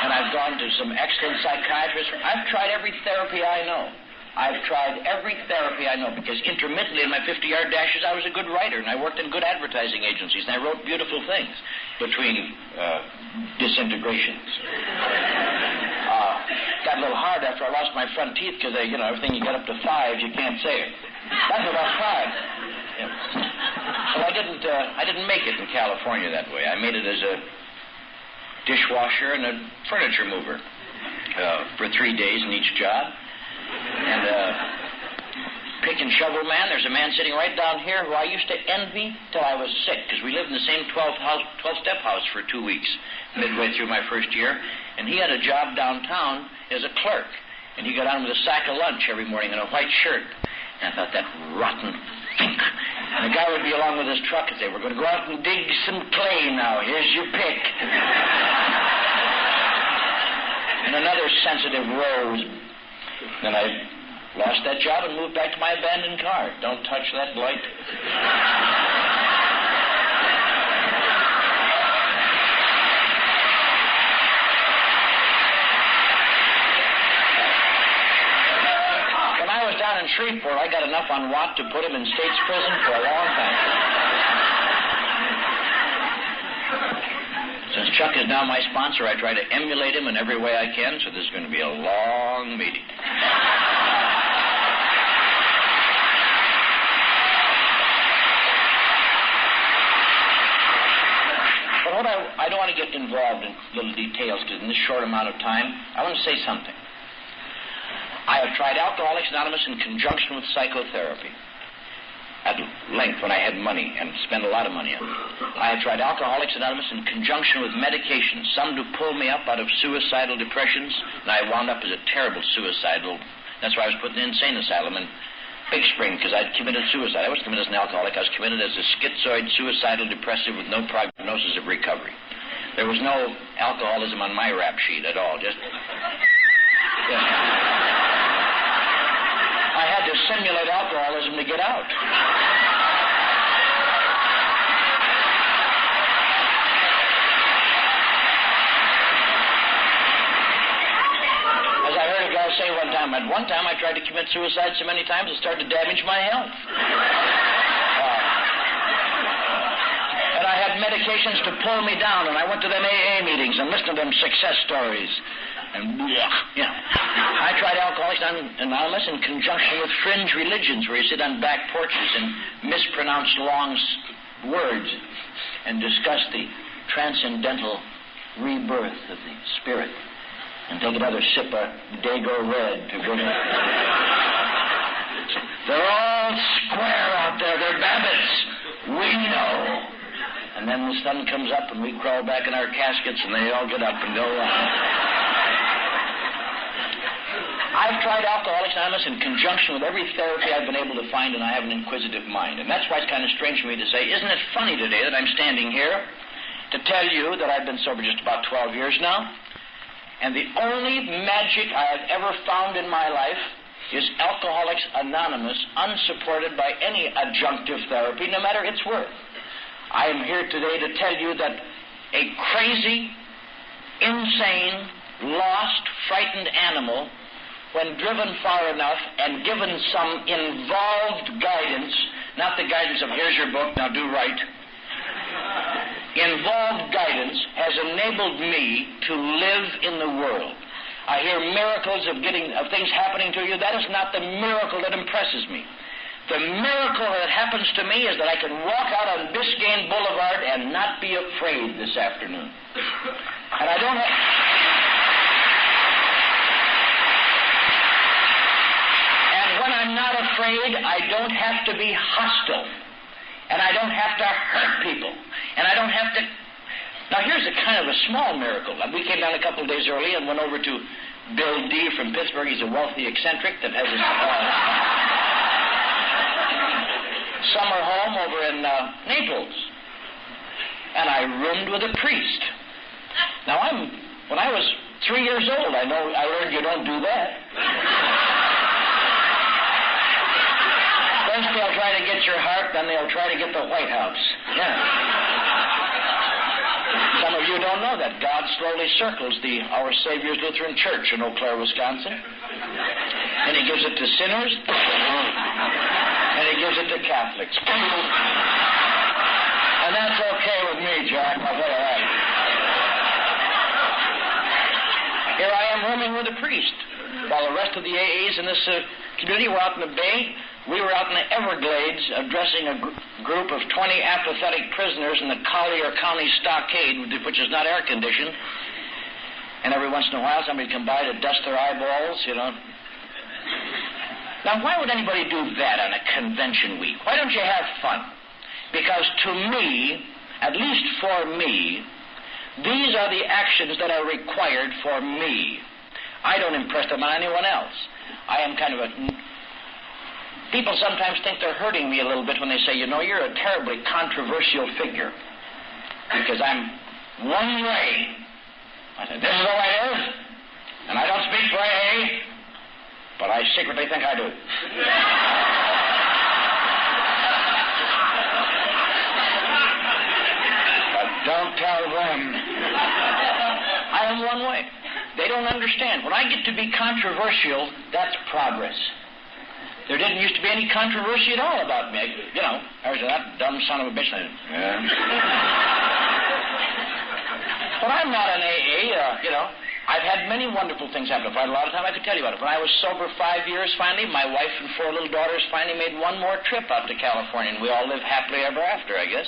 And I've gone to some excellent psychiatrists. I've tried every therapy I know. I've tried every therapy I know because intermittently in my 50-yard dashes I was a good writer and I worked in good advertising agencies and I wrote beautiful things between disintegrations. Got a little hard after I lost my front teeth because everything you get up to 5 you can't say it. That's about 5. Yeah. So I didn't make it in California that way. I made it as a dishwasher and a furniture mover for 3 days in each job. And pick and shovel man, there's a man sitting right down here who I used to envy till I was sick because we lived in the same 12-step house for 2 weeks midway through my first year. And he had a job downtown as a clerk. And he got on with a sack of lunch every morning and a white shirt. And I thought, that rotten fink. And the guy would be along with his truck and say, "We're going to go out and dig some clay now. Here's your pick." And another sensitive rose. Then I lost that job and moved back to my abandoned car. Don't touch that light. When I was down in Shreveport, I got enough on Watt to put him in state's prison for a long time. Since Chuck is now my sponsor, I try to emulate him in every way I can, so this is going to be a long meeting. But I don't want to get involved in little details because in this short amount of time, I want to say something. I have tried Alcoholics Anonymous in conjunction with psychotherapy. At length when I had money and spent a lot of money on it. I had tried Alcoholics Anonymous in conjunction with medication, some to pull me up out of suicidal depressions, and I wound up as a terrible suicidal. That's why I was put in an insane asylum in Big Spring, because I'd committed suicide. I wasn't committed as an alcoholic. I was committed as a schizoid, suicidal, depressive with no prognosis of recovery. There was no alcoholism on my rap sheet at all. Just... Yeah. I had to simulate alcoholism to get out. As I heard a guy say one time, at one time I tried to commit suicide so many times it started to damage my health. And I had medications to pull me down, and I went to them AA meetings and listened to them success stories. And, you know, I tried Alcoholics Anonymous in conjunction with fringe religions where you sit on back porches and mispronounce long words and discuss the transcendental rebirth of the spirit and take another sip of Dago Red to bring it. They're all square out there. They're babbitts. We know. And then the sun comes up and we crawl back in our caskets and they all get up and go on. I've tried Alcoholics Anonymous in conjunction with every therapy I've been able to find, and I have an inquisitive mind. And that's why it's kind of strange for me to say, isn't it funny today that I'm standing here to tell you that I've been sober just about 12 years now, and the only magic I have ever found in my life is Alcoholics Anonymous, unsupported by any adjunctive therapy, no matter its worth. I am here today to tell you that a crazy, insane, lost, frightened animal, when driven far enough and given some involved guidance, not the guidance of here's your book, now do right, involved guidance has enabled me to live in the world. I hear miracles of things happening to you. That is not the miracle that impresses me. The miracle that happens to me is that I can walk out on Biscayne Boulevard and not be afraid this afternoon. And I don't have... When I'm not afraid, I don't have to be hostile. And I don't have to hurt people. And I don't have to... Now, here's a kind of a small miracle. We came down a couple of days early and went over to Bill D. from Pittsburgh. He's a wealthy eccentric that has his summer home over in Naples. And I roomed with a priest. Now, when I was 3 years old, I learned you don't do that. First they'll try to get your heart, then they'll try to get the White House. Yeah. Some of you don't know that. God slowly circles Our Savior's Lutheran Church in Eau Claire, Wisconsin. And he gives it to sinners, and he gives it to Catholics. And that's okay with me, Jack. I'll tell you that. Here I am rooming with a priest, while the rest of the AAs in this community were out in the Bay. We were out in the Everglades addressing a group of 20 apathetic prisoners in the Collier County Stockade, which is not air-conditioned. And every once in a while, somebody would come by to dust their eyeballs, you know. Now, why would anybody do that on a convention week? Why don't you have fun? Because to me, at least for me, these are the actions that are required for me. I don't impress them on anyone else. I am kind of a... People sometimes think they're hurting me a little bit when they say, you know, you're a terribly controversial figure. Because I'm one way. I said, this is the way it is. And I don't speak for AA, but I secretly think I do. But don't tell them. I am one way. They don't understand. When I get to be controversial, that's progress. There didn't used to be any controversy at all about me. You know, I was that dumb son of a bitch. Yeah. But I'm not an AA, you know. I've had many wonderful things happen. If I had a lot of time, I could tell you about it. When I was sober 5 years, finally, my wife and 4 little daughters finally made one more trip out to California, and we all lived happily ever after, I guess.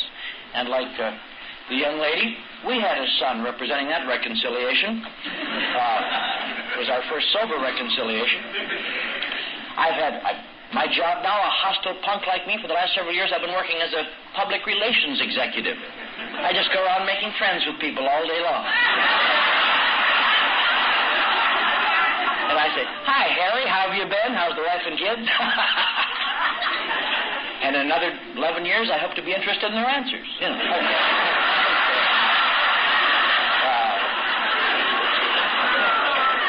And like the young lady, we had a son representing that reconciliation. It was our first sober reconciliation. My job now, a hostile punk like me, for the last several years, I've been working as a public relations executive. I just go around making friends with people all day long. And I say, "Hi, Harry, how have you been? How's the wife and kids?" And in another 11 years, I hope to be interested in their answers. You know.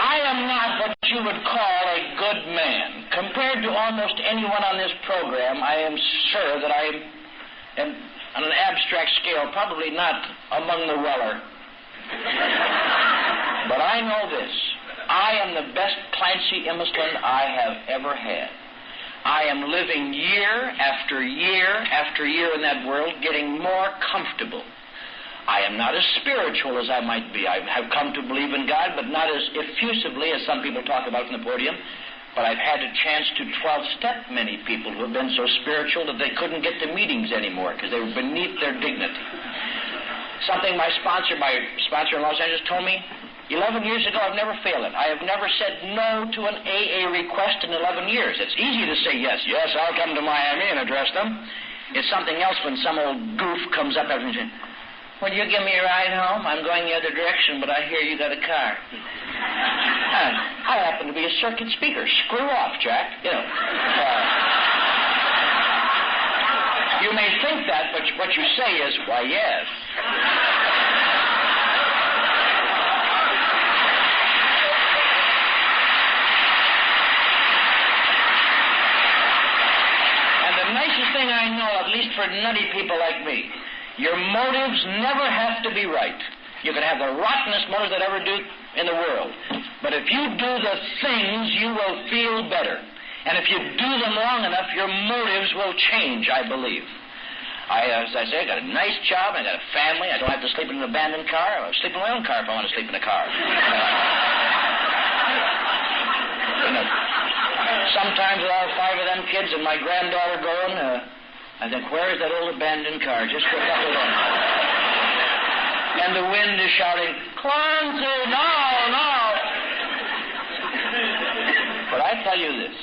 I am not what you would call a good man. Compared to almost anyone on this program, I am sure that I am, on an abstract scale, probably not among the weller. But I know this. I am the best Clancy Imislund I have ever had. I am living year after year after year in that world, getting more comfortable. I am not as spiritual as I might be. I have come to believe in God, but not as effusively as some people talk about from the podium. But I've had a chance to 12-step many people who have been so spiritual that they couldn't get to meetings anymore because they were beneath their dignity. Something my sponsor in Los Angeles told me 11 years ago, I've never failed it. I have never said no to an AA request in 11 years. It's easy to say yes, I'll come to Miami and address them. It's something else when some old goof comes up after me saying, "Will you give me a ride home? I'm going the other direction, but I hear you got a car." I happen to be a circuit speaker. Screw off, Jack. You know. You may think that, but what you say is, "Why, yes." And the nicest thing I know, at least for nutty people like me, your motives never have to be right. You can have the rottenest motives that ever do in the world. But if you do the things, you will feel better. And if you do them long enough, your motives will change, I believe. As I say, I got a nice job, I got a family, I don't have to sleep in an abandoned car. I'll sleep in my own car if I want to sleep in a car. Sometimes with all 5 of them kids and my granddaughter going, I think, where is that old abandoned car? Just for a couple of them. And the wind is shouting, "Clancy, no! But I tell you this.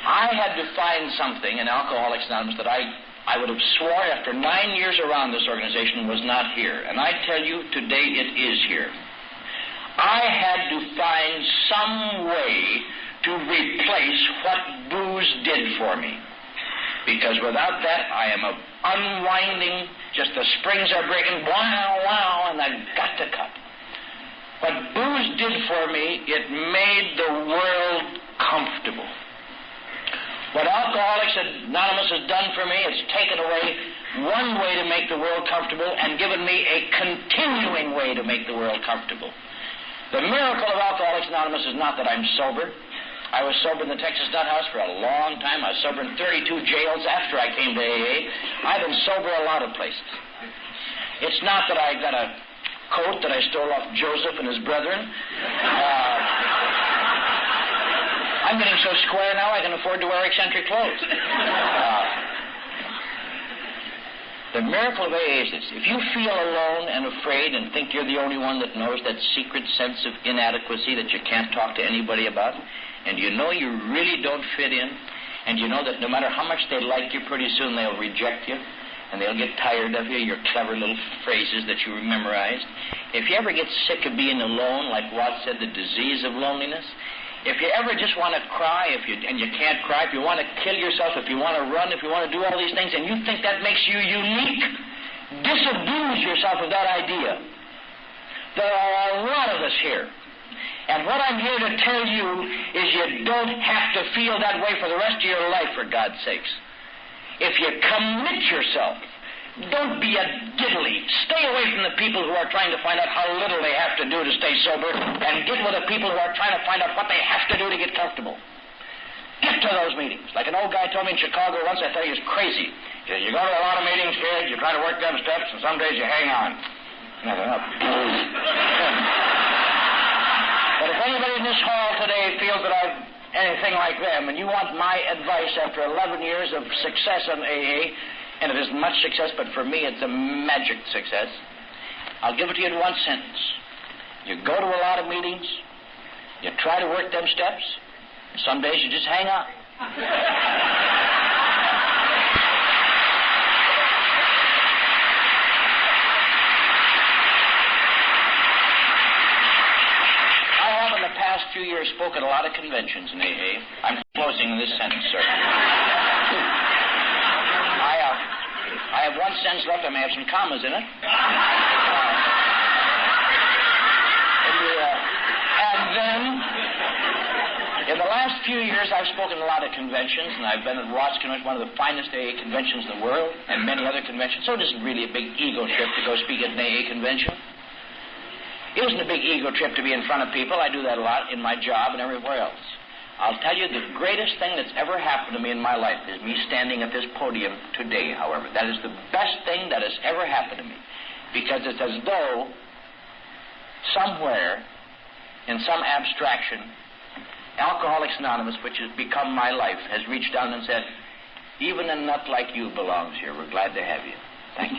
I had to find something in Alcoholics Anonymous that I would have swore after 9 years around this organization was not here. And I tell you, today it is here. I had to find some way to replace what booze did for me. Because without that, I am unwinding, just the springs are breaking, wow, and I've got to cut. What booze did for me, it made the world comfortable. What Alcoholics Anonymous has done for me, it's taken away one way to make the world comfortable and given me a continuing way to make the world comfortable. The miracle of Alcoholics Anonymous is not that I'm sober. I was sober in the Texas Nut House for a long time. I was sober in 32 jails after I came to AA. I've been sober a lot of places. It's not that I got a coat that I stole off Joseph and his brethren. I'm getting so square now I can afford to wear eccentric clothes. The miracle of AA is this. If you feel alone and afraid and think you're the only one that knows that secret sense of inadequacy that you can't talk to anybody about, and you know you really don't fit in, and you know that no matter how much they like you, pretty soon they'll reject you, and they'll get tired of you, your clever little phrases that you memorized. If you ever get sick of being alone, like Watt said, the disease of loneliness, if you ever just want to cry, and you can't cry, if you want to kill yourself, if you want to run, if you want to do all these things, and you think that makes you unique, disabuse yourself of that idea. There are a lot of us here. And what I'm here to tell you is you don't have to feel that way for the rest of your life, for God's sakes. If you commit yourself, don't be a diddly. Stay away from the people who are trying to find out how little they have to do to stay sober, and get with the people who are trying to find out what they have to do to get comfortable. Get to those meetings. Like an old guy told me in Chicago once, I thought he was crazy. You go to a lot of meetings, kid, you try to work them steps, and some days you hang on. Nothing up. But if anybody in this hall today feels that I'm anything like them, and you want my advice after 11 years of success in AA, and it isn't much success, but for me it's a magic success, I'll give it to you in one sentence. You go to a lot of meetings, you try to work them steps, and some days you just hang on. I have in the past few years spoken at a lot of conventions in AA. I'm closing this sentence, sir. I have one sentence left. I may have some commas in it. And then, in the last few years, I've spoken at a lot of conventions, and I've been at Ross Convention, one of the finest AA conventions in the world, and many other conventions. So it isn't really a big ego trip to go speak at an AA convention. It isn't a big ego trip to be in front of people. I do that a lot in my job and everywhere else. I'll tell you, the greatest thing that's ever happened to me in my life is me standing at this podium today, however. That is the best thing that has ever happened to me. Because it's as though somewhere, in some abstraction, Alcoholics Anonymous, which has become my life, has reached down and said, even a nut like you belongs here. We're glad to have you. Thank you.